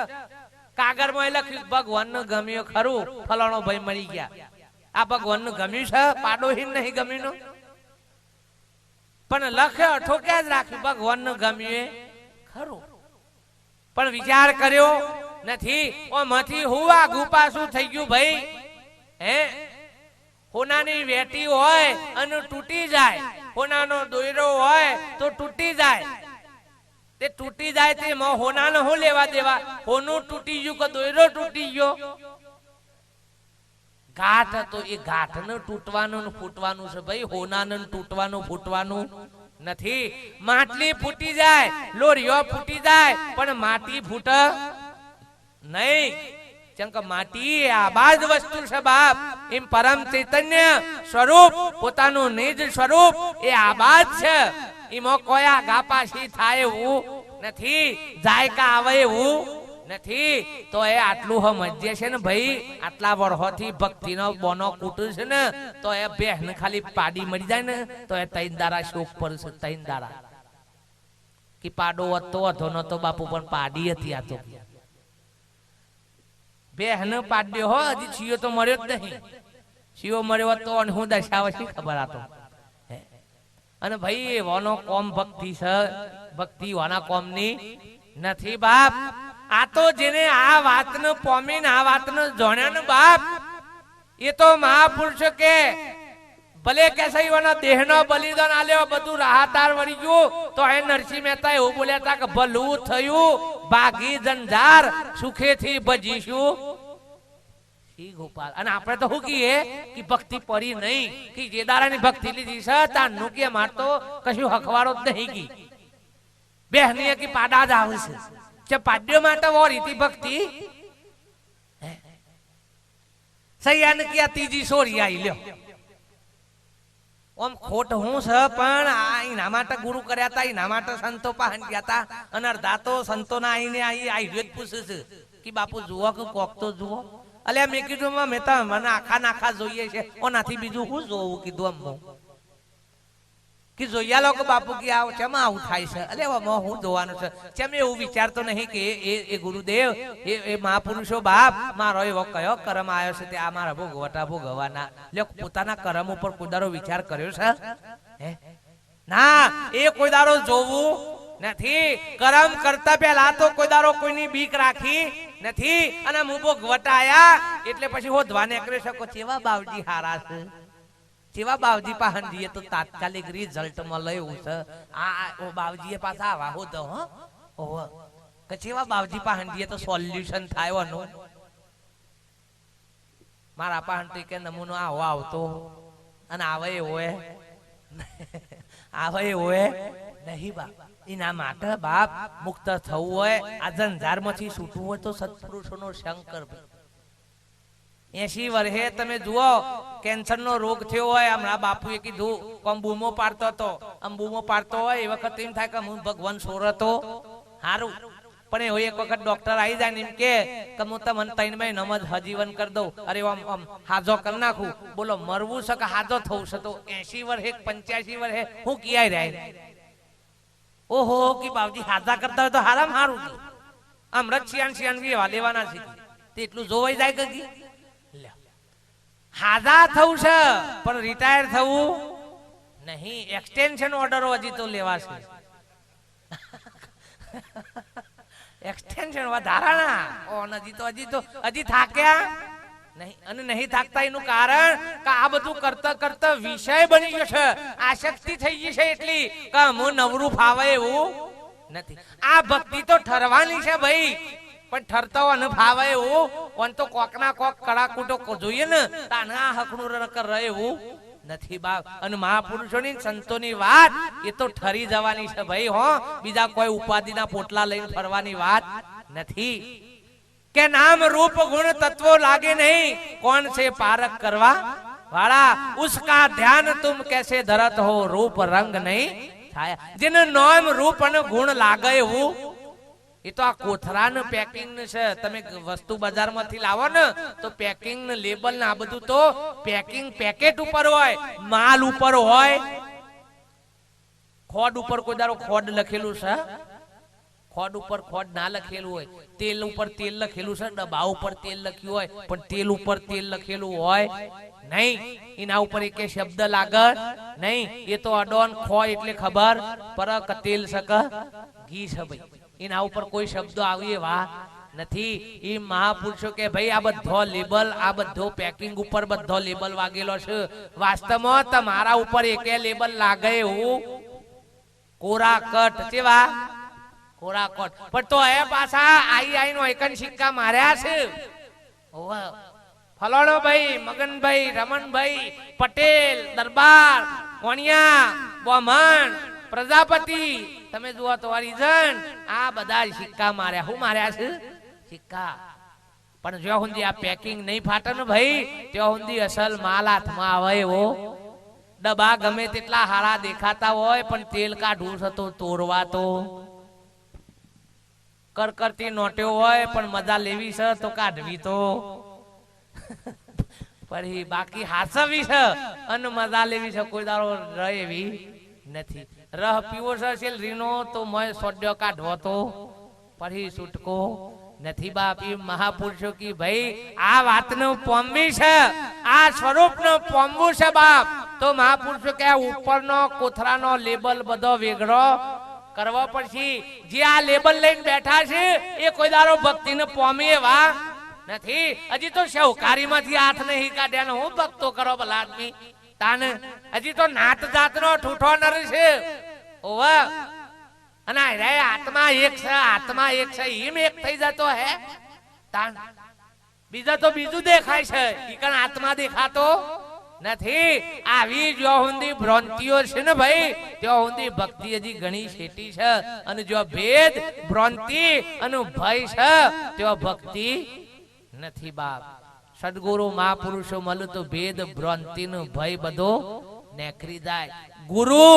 કાગળમાં લખ્યું ભગવાનને ગમ્યો ખરું ફલાણો ભાઈ મરી ગયા આ ભગવાનને ગમ્યું છે પાડોહીન નહીં ગમ્યું પણ લખ્યો ઠોક્યા જ રાખ્યું ભગવાનને ગમ્યું ખરું પણ વિચાર કર્યો નથી ઓમાંથી હુવા ગુપાસું થઈ ગયું ભાઈ હે હોનાની વેટી હોય અને તૂટી જાય હોનાનો દોયરો હોય તો તૂટી જાય તે તૂટી જાય તે હોનાને હું લેવા દેવા હોનું તૂટી ગયું કે દોયરો તૂટી ગયો ગાંઠ તો એ ગાંઠને તૂટવાનું ને ફૂટવાનું છે ભાઈ હોનાને તૂટવાનું ફૂટવાનું નથી માટલી ફૂટી જાય લોરીઓ ફૂટી જાય પણ માટી ફૂટે નહીં કેમ કે માટી આબાદ વસ્તુ છે બાપ એમ પરમ ચૈતન્ય સ્વરૂપ પોતાનું નિજ સ્વરૂપ એ આબાદ છે એમાં કોઈ આગાપાછી થાય એવું નથી જાયકા આવે એવું નથી તો એ આટલું સમજે છે ને ભાઈ આટલા વર્ષોથી ભક્તિનો બોનો કૂટું છે ને તો એ બહેન ખાલી પાડી મળી જાય ને તો એ તૈન દારા શોક પર છે તૈન દારા કે પાડો હતો હતો ન તો બાપુ પણ પાડી હતી આ તો બહેન પાડ્યો હો હજી છીયો તો મળ્યો જ નહીં છીયો મળ્યો તો અને હું દશા વશી ખબર આતો અને ભાઈ વાનો કોમ ભક્તિ છે ભક્તિ વાના કોમની નથી બાપ આ તો જેને આ વાતને પોમીને આ વાતને જાણ્યા ને બાપ એ તો મહાપુરુષ કે ભલે કેસે એના દેહનો બલિદાન આલ્યો બધું રાહતાર વળી ગયું તો એ નરસિંહ મહેતા એવું બોલ્યા હતા કે ભલું થયું ભાગી જંજાર સુખેથી ભજીશું શ્રી ગોપાલ અને આપણે તો શું કહીએ કે ભક્તિ પડી નહીં કે જે દારાની ભક્તિ લીધી છે તાનું કે માર તો કશું હખવાડો જ નહીં કી બેહની કે પાડા જ આવે છે પાડ્યો માટે વોરીતી ભક્તિ સૈયાન કે ત્રીજી સોરી આવી લ્યો ઓમ ખોટ હું છે પણ આ એના માટે ગુરુ કર્યા હતા એના માટે સંતો પાહન ગયા હતા અને અડધા તો સંતોના આઈને આવી પૂછે છે કે બાપુ જુઓ કે કોક તો જુઓ અલ્યા મેં કીધું મેં તો મને આખા નાખા જોઈએ છે ઓનાથી બીજું શું જોવું કીધું અમ કે જોયા લોકો બાપુ કે આવ ચેમાં આવું થાય છે અલે હું જોવાનું છે ચેમ એવું વિચારતો નહીં કે એ ગુરુદેવ એ મહાપુરુષો બાપ મારો એવો કયો કર્મ આવ્યો છે તે આ મારા ભોગવટા ભોગવવાના લે પોતાના કર્મ ઉપર કોઈ દારો વિચાર કર્યો છે હે ના એ કોઈ દારો જોવું નથી કર્મ કરતા પહેલા તો કોઈ દારો કોઈની બીક રાખી નથી અને મુબો વટાયા એટલે પછી હોધવા નીકળી શકો ચેવા બાવજી હારા છે ચેવા બાવજી પાહન દીએ તો તાત્કાલિક રિઝલ્ટ મળે એવું છે આ ઓ બાવજીએ પાછા આવા હોધ હો ઓહ કે ચેવા બાવજી પાહન દીએ તો સોલ્યુશન થાય ઓનું મારા પાહન તો કે નમૂનો આવો આવતો અને આવે હોય આવે હોય નહીં બાપ એના માટે બાપ મુક્ત થવું હોય આ જંજારમાંથી છૂટવું હોય તો સત્પુરુષોનો શંકર 80 વર્ષે તમે જુઓ કેન્સરનો રોગ થયો હોય હમણાં બાપુએ કીધું કોમ બૂમો પાડતો હતો આમ બૂમો પાડતો હોય એ વખત એમ થાય કે હું ભગવાન સોરતો હારું પણ એ એક વખત ડોક્ટર આવી જાય ને એમ કે હું તમને 3 મહિનામાં જ હજીવન કરી દઉં અરે આમ હાજો કરી નાખું બોલો મરવું છે કે હાજો થવું છે તો 80 વર્ષે 85 વર્ષે હું કિયાય રહ્યા ઓહો કે બાપજી હાજા કરતા હોય તો હારામ હારું હમણાં શિયાન વેવા લેવાના છે તેટલું જોવાઈ જાય કે હાજા થવું છે પણ રિટાયર થવું નહીં એક્સટેન્શન ઓર્ડરો હજી તો લેવાશે એક્સટેન્શન વધારાના ઓ હજી તો થાક્યા નહીં અને નહીં થાકતા એનું કારણ કે આ બધું કરતા કરતા વિષય બની ગયો છે આસક્તિ થઈ ગઈ છે એટલી કે હું નવરું ફાવે એવું નથી આ ભક્તિ તો ઠરવાની છે ભાઈ પણ ઠરતો અને ફાવે એવું પણ તો કોકના કોક કડાકૂટો જોઈએ ને તાને આ હકનું રહે એવું નથી બાપ અને મહાપુરુષોની સંતોની વાત એ તો ઠરી જવાની છે ભાઈ હો બીજા કોઈ ઉપાધિના પોટલા લઈને ફરવાની વાત નથી કે નામ रूप गुण तत्वों लागे नहीं कौन से पारक करवा वाला उसका ध्यान तुम कैसे धरत हो रूप रंग नहीं छाया जिन नाम रूप અને ગુણ લાગે એવું એ તો આ કોથરાનું પેકિંગ છે તમે વસ્તુ બજારમાંથી લાવો ને તો પેકિંગ ને લેબલ ને આ બધું તો પેકિંગ પેકેટ ઉપર હોય માલ ઉપર હોય ખોડ ઉપર કોઈ દારો ખોડ લખેલું છે ખોડ ઉપર ખોડ ના લખેલું હોય તેલ ઉપર તેલ લખેલું છે ડબ્બા ઉપર તેલ લખ્યું હોય પણ તેલ ઉપર તેલ લખેલું હોય નહીં એના ઉપર એક શબ્દ લાગે નહીં એ તો અડોન ખો એટલે ખબર પર તેલ સક ઘી છે ભાઈ એના ઉપર કોઈ શબ્દ આવી એવા નથી એ મહાપુરુષો કે ભાઈ આ બધો લેબલ આ બધો પેકિંગ ઉપર બધો લેબલ વાગેલો છે વાસ્તવમાં તમારા ઉપર એકે લેબલ લાગે એવું કોરા કટ કેવા કોરા કટ પણ તો એ પાછા આઈ નો એકન સિક્કા માર્યા છે ઓવા ફલાણો ભાઈ મગનભાઈ રમણભાઈ પટેલ દરબાર વણિયા બોમણ પ્રજાપતિ તમે જુઓ તો હરિજન આ બધા સિક્કા માર્યા હું માર્યા છે સિક્કા પણ જો હુંદી આ પેકિંગ નહીં ફાટે ને ભાઈ ત્યાં હુંદી અસલ માલ હાથમાં આવે એવો ડબ્બા ગમે તેટલા હારા દેખાતા હોય પણ તેલ કાઢવું છે તો તોડવા તો કરકરતી નોટ્યો હોય પણ મજા લેવી છે તો કાઢવી તો પછી બાકી હાસવી છે અને મજા લેવી છે કોઈ દારો રહે એવી નથી રહ પીવો છે સેલરીનો તો મય સોડ્યો કાઢવો તો પછી છૂટકો નથી બાપ એ મહાપુરુષો કી ભાઈ આ વાતનો પોમવી છે આ સ્વરૂપનો પોમવું છે બાપ તો મહાપુરુષો કે ઉપરનો કોથરાનો લેબલ બધો વેગળો કરવા પડશે જે આ લેબલ લઈને બેઠા છે એ કોઈ દારો ભક્તિને પોમી એવા નથી હજી તો શૌકારીમાંથી હાથ નહીં કાઢ્યા હું ભક્તો કરો ભલા આદમી તાને હજી તો નાત જાતનો ઠૂઠો નર છે ઓવા અને રે આત્મા એક છે એમ એક થઈ જતો હે તાન બીજા તો બીજું દેખાય છે ઈકણ આત્મા દેખાતો નથી આવી જો હુંદી ભ્રાંતિઓ છે ને ભાઈ ત્યાં હુંદી ભક્તિ હજી ઘણી શેટી છે અને જો ભેદ ભ્રાંતિ અને ભય છે ત્યાં ભક્તિ નથી બાપ સદગુરુ મહાપુરુષો મળે તો ભેદ ભ્રાંતિ નો ભય બધો નેકરી જાય ગુરુ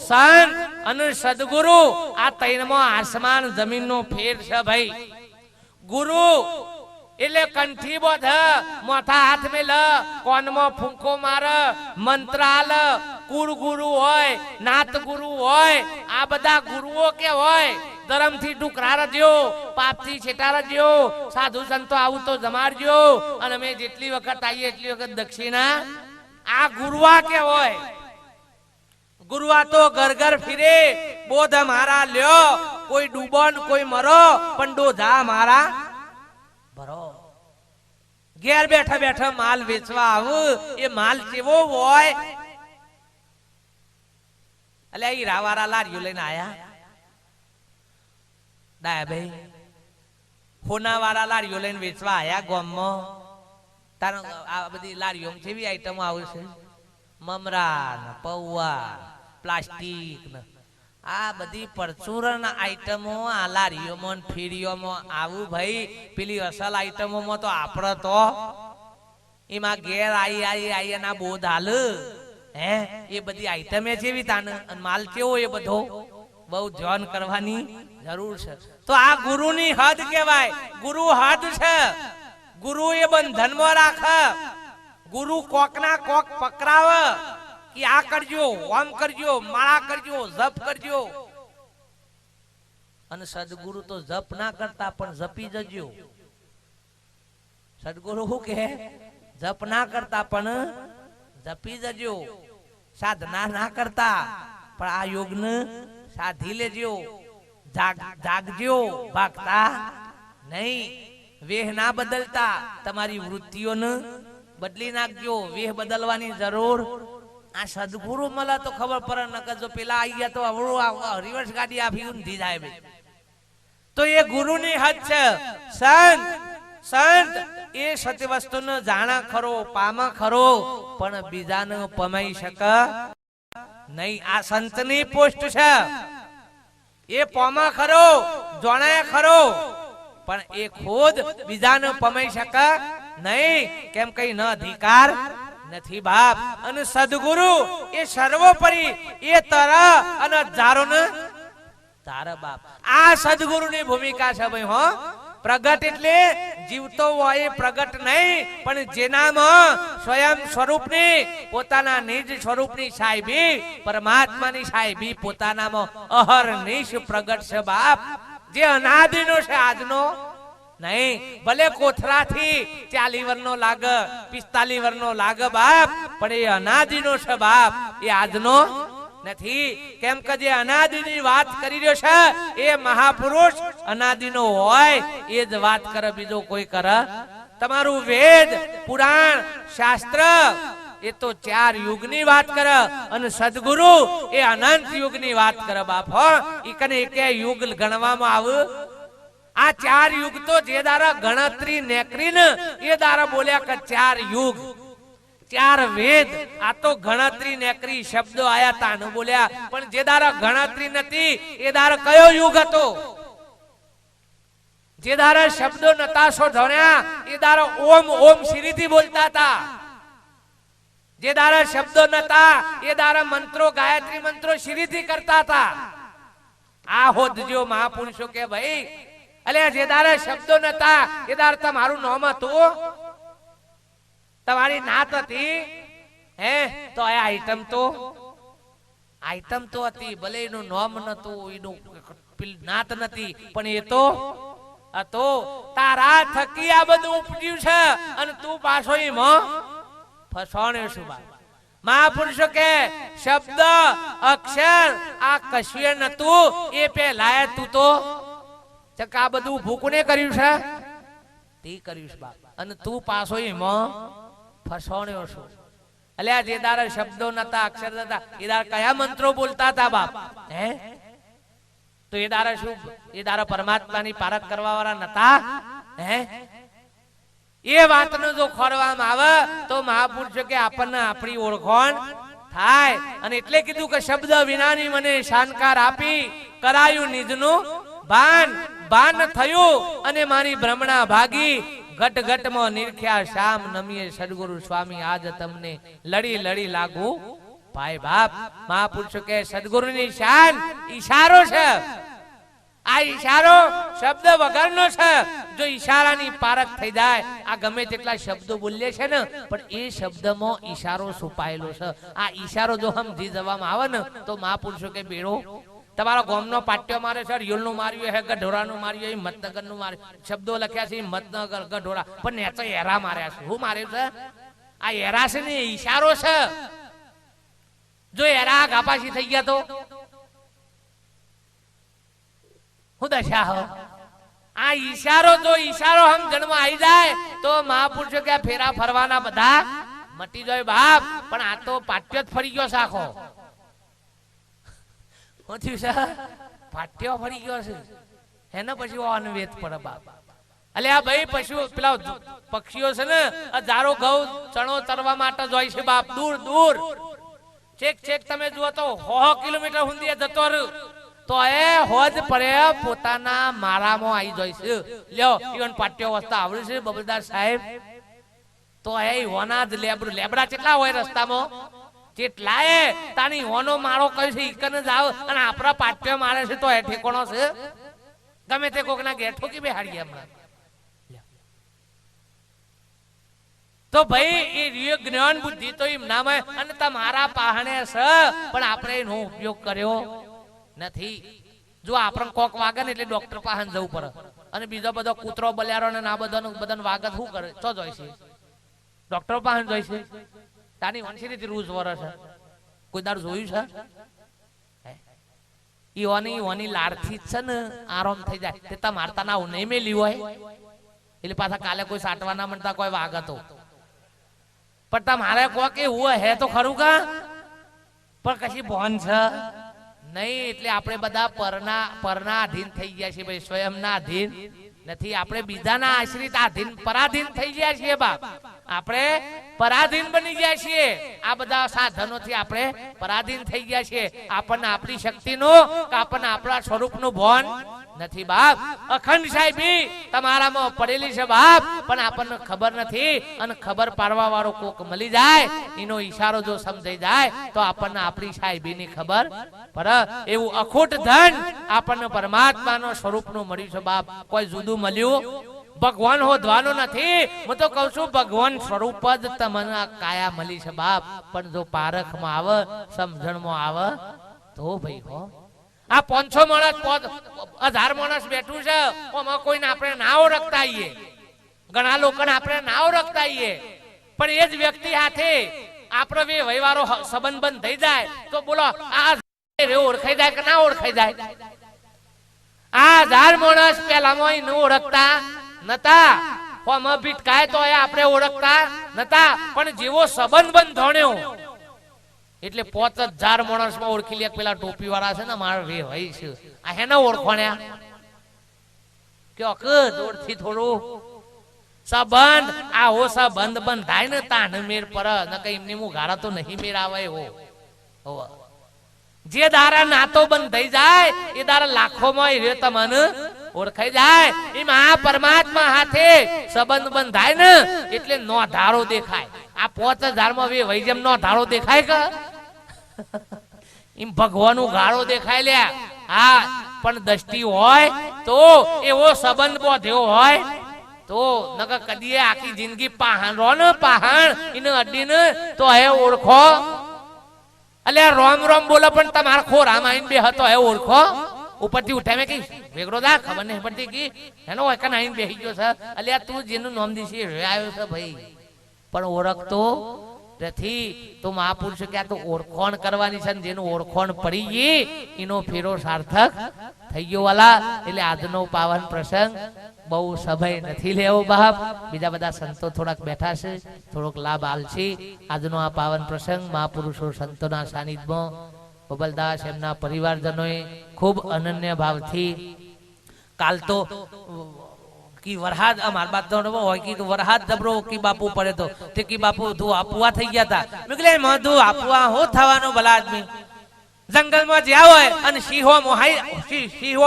સંત અને સદગુરુ આ ત્રણમાં આસમાન જમીન નો ફેર છે ભાઈ ગુરુ એટલે કંઠી બોધ મોથા હાથ મેલ કોનમાં ફૂંકો માર મંત્ર આલ કુળ ગુરુ હોય નાત ગુરુ હોય આ બધા ગુરુઓ કે હોય ધર્મ થી ટુકરા રજો પાપ થી છેટા રજો સાધુ સંતો આવું તો જમાડજો અને અમે જેટલી વખત આવીએ એટલી વખત દક્ષિણા આ ગુરુઆ કે હોય ગુરુઆ તો ઘર ઘર ફિરે બોધ મારા લ્યો કોઈ ડૂબો કોઈ મરો પણ ડોધા મારા ઘેર બેઠા બેઠા માલ વેચવા આવું એ માલ કેવો હોય એટલે એ રાવારા લારીઓ લઈને આયા ડાયા ભાઈ હોના વાળા લારીઓ લઈને વેચવા આયા ગામમાં તારો આ બધી લારીઓ જેવી આઈટમો આવે છે મમરા ને પૌવા પ્લાસ્ટિક ને આ બધી પરચુરણ આઈટમો આ લારીઓમાં ફેરીઓમાં આવું ભાઈ પેલી અસલ આઈટમોમાં તો આપણે તો એમાં ઘેર આઈ એના બોધ હાલ હે એ બધી આઈટમે જેવી તાને અને માલ કેવો એ બધો બહુ ધ્યાન કરવાની જરૂર છે તો આ ગુરુની હદ કહેવાય ગુરુ હદ છે ગુરુ એ બંધનમાં રાખે ગુરુ કોકના કોક પકરાવ કે આ કરજો ઓમ કરજો માળા કરજો જપ કરજો અને સદગુરુ તો જપ ના કરતા પણ જપી જજો સદગુરુ શું કહે જપ ના કરતા પણ જપી જજો સાધના ના કરતા પણ આ યોગને સાધી લેજો જાગજો ભાગતા નહીં વેહ ના બદલતા તમારી વૃત્તિઓને બદલી નાખજો વેહ બદલવાની જરૂર આ સદગુરુ મળે તો ખબર પડે નકર જો પેલા આવી ગયા તો અવળું રિવર્સ ગાડી આપી ઊંધી જાય બે તો એ ગુરુની હદ છે સંત એ સત્ય વસ્તુને જાણા ખરો પામા ખરો પણ બીજાને પમાઈ શકે નહીં આ સંતની પોસ્ટ છે એ પામા ખરો જોણાય ખરો પણ એ ખુદ બીજાને પમાઈ શકે નહીં કેમ કઈ ન અધિકાર નથી બાપ અને સદગુરુ એ સર્વોપરી એ તરા અને હજારો ને તારા બાપ આ સદગુરુની ભૂમિકા છે ભાઈ હો પ્રગટ એટલે જીવતો હોય પ્રગટ નહીં પણ જેનામાં સ્વયં સ્વરૂપની પોતાના નિજ સ્વરૂપની સાહેબી પરમાત્માની સાહેબી પોતાનામાં અહર્નિશ પ્રગટ છે બાપ જે અનાદિનો છે આજનો નહીં ભલે કોથરાથી 40 વર્ષનો લાગે 45 વર્ષનો લાગે બાપ પણ એ અનાદિનો છે બાપ એ આજનો નથી કેમ કે જે અનાદિની વાત કરી રહ્યો છે એ મહાપુરુષ અનાદિનો હોય એ જ વાત કરે બીજો કોઈ કરે તમારું વેદ પુરાણ શાસ્ત્ર એ તો 4 યુગની વાત કરે અને સદગુરુ એ અનંત યુગની વાત કરે બાપ હો ઈકને એકે યુગ ગણવામાં આવે આ 4 યુગ તો જે દારા ગણતરી નેકરીને એ દારા બોલ્યા કે 4 યુગ 4 વેદ આ તો ગણતરી નેકરી શબ્દો આયા તાને બોલ્યા પણ જે દારા ગણતરી નથી એ દારા કયો યુગ હતો જે દારા શબ્દો નતા શોધ્યા એ દારા ઓમ ઓમ શ્રીથી બોલતા હતા જે દારા શબ્દો નતા એ દારા મંત્રો ગાયત્રી મંત્રો શ્રીથી કરતા હતા આ હોદજો મહાપુરુષો કે ભાઈ અલે જે દારા શબ્દો નતા એ દારા તમારું નામ હતું તમારી નાત હતી હે તો આ આઈટમ તો હતી ભલે એનું નામ નતું એનું નાત નથી પણ એ તો હતો તારા થકી આ બધું ઉપજ્યું છે અને તું પાછો એમાં ફસાણ્યો છું મહાપુરુષો કે શબ્દ અક્ષર આ કશું નતું એ પેલા તું તો આ બધું ભૂકને કર્યું છે તે કર્યું છે બાપ અને તું પાછો એમાં ફસાણ્યો છો અલ્યા જે દારા શબ્દો નતા અક્ષર નતા એ દારા કયા મંત્રો બોલતા હતા બાપ હે તો એ દારા શું એ દારા પરમાત્માની પારખ કરવા વાળા નતા હે એ વાતનો જો ખોરવામાં આવે તો મહાપુરુષો કે આપણને આપણી ઓળખાણ થાય અને એટલે કીધું કે શબ્દ વિનાની મને શાનકાર આપી કરાયું નિજનું ભાન થયું અને મારી ભ્રમણા ભાગી ઘટ ઘટમાં નિરખ્યા શામ નમીએ સદગુરુ સ્વામી આજ તમને લડી લડી લાગુ ભાઈ બાપ મહાપુરુષો કે સદગુરુની શાન ઈશારો છે આ ઈશારો શબ્દ વગરનો છે જો ઈશારાની પારખ થઈ જાય આ ગમે તેટલા શબ્દો બોલીએ છે ને પણ એ શબ્દમાં ઈશારો છુપાયેલો છે આ ઈશારો જો સમજી જવામાં આવે ને તો મહાપુરુષો કે બેડો તમારો ગોમનો પાટ્યો મારે છે રિયલનું માર્યું હે ગઢોરાનું માર્યું હિંમતનગરનું માર્યું શબ્દો લખ્યા છે હિંમતનગર ગઢોરા પણ ને તો એરા માર્યા છે શું માર્યું છે આ એરા છે ને ઈશારો છે જો એરા ગાપાસી થઈ ગયા તો હું દશા હો આ ઈશારો જો ઈશારો સમજણમાં આવી જાય તો મહાપુરુષો કે ફેરા ફરવાના બધા મટી જાય બાપ. પણ આ તો પાટ્યો જ ફરી ગયો સાખો. શું થયું છે? પાટ્યો ફરી ગયો છે. એના પછી અનવેત પડે બાપ. અલે આ ભાઈ પશુ પેલા પક્ષીઓ છે ને હજારો ઘઉં ચણો તરવા માટે જાય છે બાપ, દૂર દૂર છેક છેક તમે જુઓ તો 100 કિલોમીટર સુધી જતો રહ્યો તો એ હોજ પડે પોતાના મારામાં આવી જાય છે. લ્યો ઈવન પાટ્યો વસ્તા આવડે છે બબલદાર સાહેબ? તો એ હોના જ લેબડા કેટલા હોય રસ્તામાં? કેટલા એ તાની હોનો મારો કહે છે ઈકન જ આવ અને આપણા પાટ્યો મારે છે તો એ ઠેકોણો છે? ગમે તે કોકના ઘેર ઠોકી બેહાડીએ હમણાં. તો ભાઈ એ રિયો જ્ઞાન બુદ્ધિ તો એમ નામ અને તમારા પાહણે છે પણ આપણે એનો ઉપયોગ કર્યો નથી. જો આપણને કોક વાગે ને એટલે ડોક્ટર પાસે જવું પડે અને બીજો બધો કૂતરો બલ્યારો ને આ બધાનું વાગત શું કરે? ચો જોઈ છે ડોક્ટર પાસે જોઈ છે? તાની વંશી રીતે રૂઝ વર છે કોઈ દાડ જોયું છે? ઈવાની લાડથી જ છે ને આરામ થઈ જાય તે તા મારતા ના નહીં મેલી હોય એટલે પાછા કાલે કોઈ સાટવા ના મળતા કોઈ વાગતો પણ તમારે કોઈ કે હું હે તો ખરું કા પણ કશી ભોન છે નહીં. એટલે આપણે બધા પરના અધીન થઈ ગયા છીએ ભાઈ, સ્વયંના અધીન નથી. આપણે બીજાના આશ્રિત આધીન પરાધીન થઈ ગયા છીએ બાપ. આપણે પરાધીન બની ગયા છીએ. આ બધા સાધનોથી આપણે પરાધીન થઈ ગયા છીએ. આપણને આપણી શક્તિનું કે આપણને આપણા સ્વરૂપનું ભાન નથી બાપ. અખંડ સાહેબી તમારામાં પડેલી છે બાપ પણ આપણને ખબર નથી. અને ખબર પાડવા વાળો કોક મળી જાય એનો ઈશારો જો સમજાઈ જાય તો આપણને આપણી સાહેબીની ખબર પડે. એવું અખૂટ ધન આપણને પરમાત્માનો સ્વરૂપનું મળ્યું છે બાપ. કોઈ જુદું મળ્યું ભગવાન હોદવાનો નથી. હું તો કઉ છું ભગવાન સ્વરૂપ જ તમને આ કાયા મળી છે બાપ. પણ જો પારખમાં આવે સમજણમાં આવે તો ભાઈ હો આ 500 માણસ 1000 માણસ બેઠું છે ઓમાં કોઈને આપણે ના ઓળખતા આવીએ, ઘણા લોકોને આપણે ના ઓળખતા આવીએ પણ એ જ વ્યક્તિ સાથે આપણો વ્યવહારો સંબંધ બંધ થઈ જાય તો બોલો આ ઓળખાઈ જાય કે ના ઓળખાઈ જાય? આ 1000 માણસ પેલામાં ન ઓળખતા નતા ઓમાં ભીટકાય તો આપણે ઓળખતા નતા પણ જેવો સંબંધ બંધાણ્યો એટલે 5000 માણસ માં ઓળખી લે. પેલા ટોપી વાળા છે ને મારા વે ભાઈ છે આ હેના ઓળખવાણ્યા કે દોડથી થોડું સંબંધ આ હો સંબંધ બંધાય ને તાન મેર પર ન કઈ એમની હું ગારા તો નહીં મેર આવે હો. જે દારા નાતો બંધ થઈ જાય એ દારા લાખોમાં એ તમને ઓળખાઈ જાય. એમ આ પરમાત્મા હાથે સંબંધ બંધાય ને એટલે નો ધારો દેખાય. આ 5000 માં વે ભાઈ જેમ નો ધારો દેખાય કે એમ ભગવાન ગાળો દેખાય લ્યા. હા પણ દ્રષ્ટિ હોય તો એવો સંબંધ બોધ્યો હોય તો નકર કદીએ આખી જિંદગી પહાણ રો ને પહાણ એને અડીને તો હે ઓળખો. અલે રોમ રોમ બોલો પણ તમારા ખોરામ આઈને બે હતો હે ઓળખો. ઉપરથી ઉઠામે કે વેગડો દા ખબર નહીં પડતી કે એનો એકન આઈને બેહી ગયો છે. અલ્યા તું જેનું નામ દીધી આવ્યો છે ભાઈ પણ ઓળખતો નથી. તો મહાપુરુષ કે આ તો ઓળખોણ કરવાની છે. જેનું ઓળખોણ પડી ગઈ એનો ફેરો સાર્થક થઈ ગયો વાલા. એટલે આજનો પાવન પ્રસંગ બહુ સમય નથી લેવો બાપ. બીજા બધા સંતો થોડાક બેઠા છે થોડોક લાભ આલશે. આજનો આ પાવન પ્રસંગ મહાપુરુષો સંતોના સાનિધ્યમાં બબલદાસ એમના પરિવારજનોએ ખૂબ અનન્ય ભાવથી કાલ તો કી વરહાદ અમાર બાદ તો હોય કી વરહાદ જબરો કી બાપુ પડે તો તે કી બાપુ ધુ આપવા થઈ ગયા હતા. મેગલે મધુ આપવા હો થવાનો ભલા આદમી જંગલમાં જ્યાં હોય અને સિંહો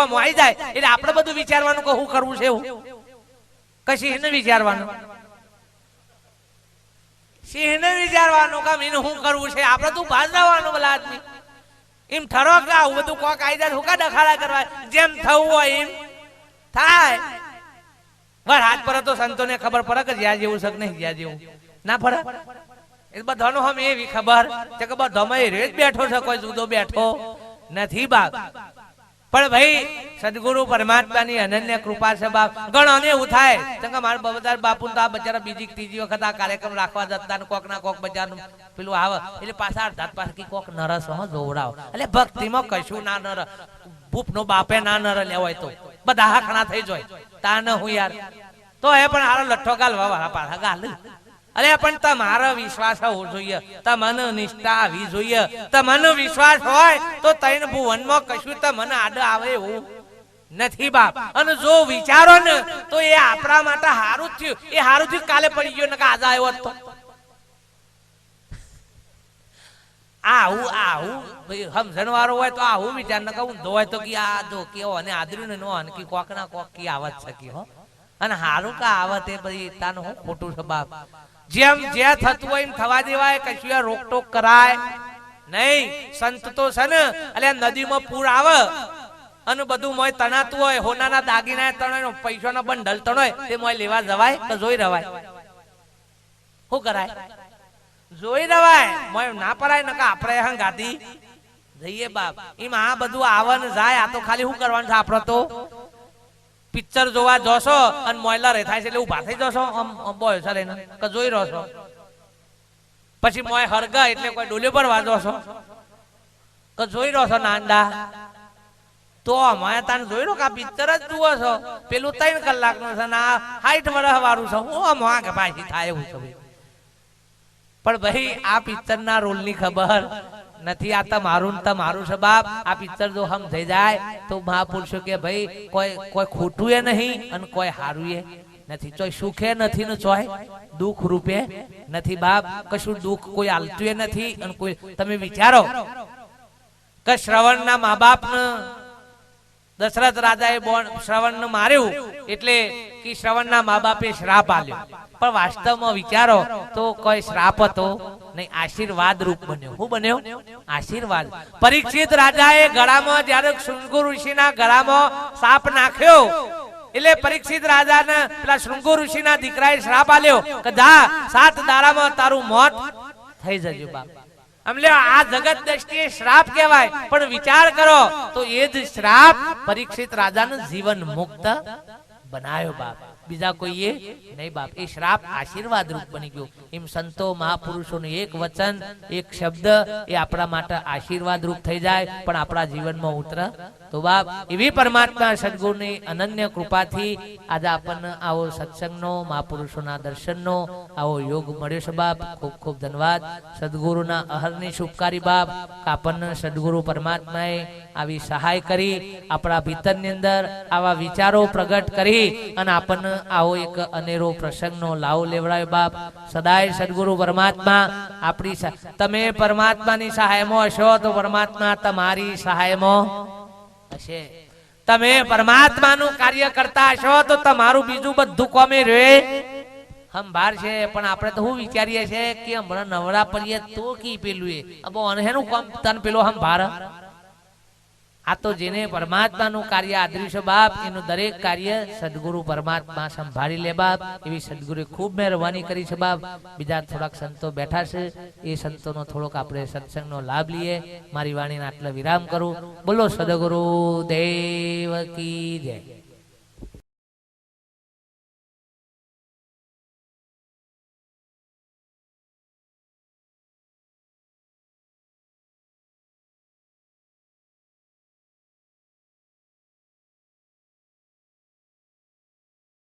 મોહાઈ જાય એટલે આપણે બધું વિચારવાનું કે શું કરવું છે એવું કશી ને વિચારવાનું સિંહ ને વિચારવાનું કે મીનું શું કરવું છે. આપણે તું ભાજ જવાનું ભલા આદમી એમ ઠરો કે આવું બધું કોક આવી જાય હુકા ડખાડા કરવા જેમ થવું હોય એમ થાય. વાર હાથ પર તો સંતોને ખબર પડે કે જ્યાં જેવું છે કે નહીં જ્યાં જેવું ના પડે. એ બધાનો હમ એવી ખબર છે કે બધામાં રેજ બેઠો છે કોઈ જુદો બેઠો નથી બાપ. પણ ભાઈ સદગુરુ પરમાત્માની અનન્ય કૃપા છે બાપ. ઘણોને એવું થાય કે મારા બબલદાસ બાપુ તો આ બચારા બીજી ત્રીજી વખત આ કાર્યક્રમ રાખવા જતા ને કોક ના કોક બજારનું પેલું આવે એટલે પાછા અડધાત પાછા કોક નરસ જોવડાવ એટલે ભક્તિમાં કશું ના નર ભૂપ નો બાપે ના નર લેવાય તો બધા હાકણા થઈ જાય તા ન હું યાર તો એ પણ હારો લઠ્ઠો ગાલવા વાળા પાછા ગાલ અરે પણ તમારો વિશ્વાસ હોવો જોઈએ, તમને નિષ્ઠા આવી જોઈએ. તમને વિશ્વાસ હોય તો તૈન ભુવનમાં કશું તમને આડે આવે એવું નથી બાપ. અને જો વિચારો ને તો એ આપણા માટે હારું થયું, એ હારું થયું કાલે પડી ગયો ને કે આજે આવ્યો તો આવું આવું સમજણ વાળો હોય તો આવું વિચાર ને કહું હોય તો કે આ જો કેવો અને આદર્યું ને નો અને કોક ના કોક કી આવત છે હો અને હારું કા આવત એ બધી તાનું હું ખોટું છે બાપ. જેમ જે થતું હોય એમ થવા દેવાય, કશું રોકટોક કરાય નહીં. સંત તો છે ને એટલે નદીમાં પૂર આવે અને બધું મોય તણાતું હોય, હોનાના દાગીના તણાય, પૈસાના બંડલ તણાય, તે મોય લેવા જવાય તો જોઈ રવાય. શું કરાય? જોઈ રવાય. મોય ના પરાય નકા આપણે હંગાતી જઈએ બાપ. એમ આ બધું આવન જાય. આ તો ખાલી શું કરવાનું છે આપણે તો પિક્ચર જોવા જોશો અને મોયલા રે થાય છે એટલે ઉભા થઈ જશો આમ બોય છે લઈને કે જોઈ રહ્યો છો. પછી મોય હરગા એટલે કોઈ ડોલ્યો પર વાજો છો કે જોઈ રહ્યો છો નાંદા તો અમારે તાને જોઈ રહ્યો કે આ પિક્ચર જ જુઓ છો. પેલું 3 કલાકનું છે ને આ 60 વર્ષ વાળું છે. હું આમ કે પાછી થાય એવું છે. પણ ભાઈ આ પિક્ચર ના રોલ ની ખબર નથી. આ તમારું તમારું છે બાપ. આ પિક્ચર જો હમ થઈ જાય તો મહાપુરુષો કે ભાઈ કોઈ ખોટું એ નહીં અને કોઈ હારું એ નથી. ચોય સુખે નથી ને ચોય દુઃખ રૂપે નથી બાપ. કશું દુઃખ કોઈ આલતું એ નથી. અને કોઈ તમે વિચારો કે શ્રવણ ના મા બાપ ને દશરથ રાજાએ શ્રવણ ને માર્યું એટલે કે શ્રવણ ના મા બાપે શ્રાપ આલ્યો. પણ વાસ્તવમાં વિચારો તો કોઈ શ્રાપ હતો નહીં, આશીર્વાદ રૂપ બન્યો. શું બન્યો? આશીર્વાદ. પરીક્ષિત રાજાએ ગળામાં જ્યારે શૃંગુ ઋષિના ગળામાં સાપ નાખ્યો એટલે પરીક્ષિત રાજાને પેલા શૃંગુ ઋષિના દીકરાએ શ્રાપ આલ્યો કે જા 7 દાડામાં તારું મોત થઈ જજો બાપ. એટલે આ જગત દ્રષ્ટિએ શ્રાપ કહેવાય. પણ વિચાર કરો તો એ જ શ્રાપ પરીક્ષિત રાજાનું જીવન મુક્ત બનાવ્યો બાપ. બીજા કોઈએ નહીં બાપ. એ શ્રાપ આશીર્વાદ રૂપ બની ગયો. એમ સંતો મહાપુરુષોનું એક વચન એક શબ્દ એ આપણા માટે આશીર્વાદ રૂપ થઈ જાય પણ આપણા જીવનમાં ઉતરે તો બાપ. એવી પરમાત્મા સદગુરુની અનન્ય કૃપાથી આજે આપણને આવો સત્સંગનો મહાપુરુષોના દર્શનનો આવો યોગ મળ્યો છે બાપ. ખૂબ ખૂબ ધન્યવાદ. સદગુરુના અહરની શુભકારી બાપ. આપણને સદગુરુ પરમાત્માએ આવી સહાય કરી આપણા ભીતરની અંદર આવા વિચારો પ્રગટ કરી અને આપણને આવો એક અનેરો પ્રસંગનો લાવો લેવડાયો બાપ. સદાય સદગુરુ પરમાત્મા આપણી તમે પરમાત્માની સહાયમાં હશો તો પરમાત્મા તમારી સહાયમાં હશે. તમે પરમાત્માનું કાર્ય કરતા હશો તો તમારું બીજું બધું કોમે રે હંભાર છે. પણ આપણે તો શું વિચારીએ છીએ કે હમણાં નવરા પડીએ તો કી પેલું એનું કામ તન પેલો હંભાર. આ તો જેને પરમાત્માનું કાર્ય આદર્યું છે બાપ એનું દરેક કાર્ય સદગુરુ પરમાત્મા સંભાળી લે બાપ. એવી સદગુરુએ ખૂબ મહેરબાની કરી છે બાપ. બીજા થોડાક સંતો બેઠા છે એ સંતોનો થોડોક આપણે સત્સંગનો લાભ લઈએ. મારી વાણીને આટલો વિરામ કરું. બોલો સદગુરુ દેવ કી જય.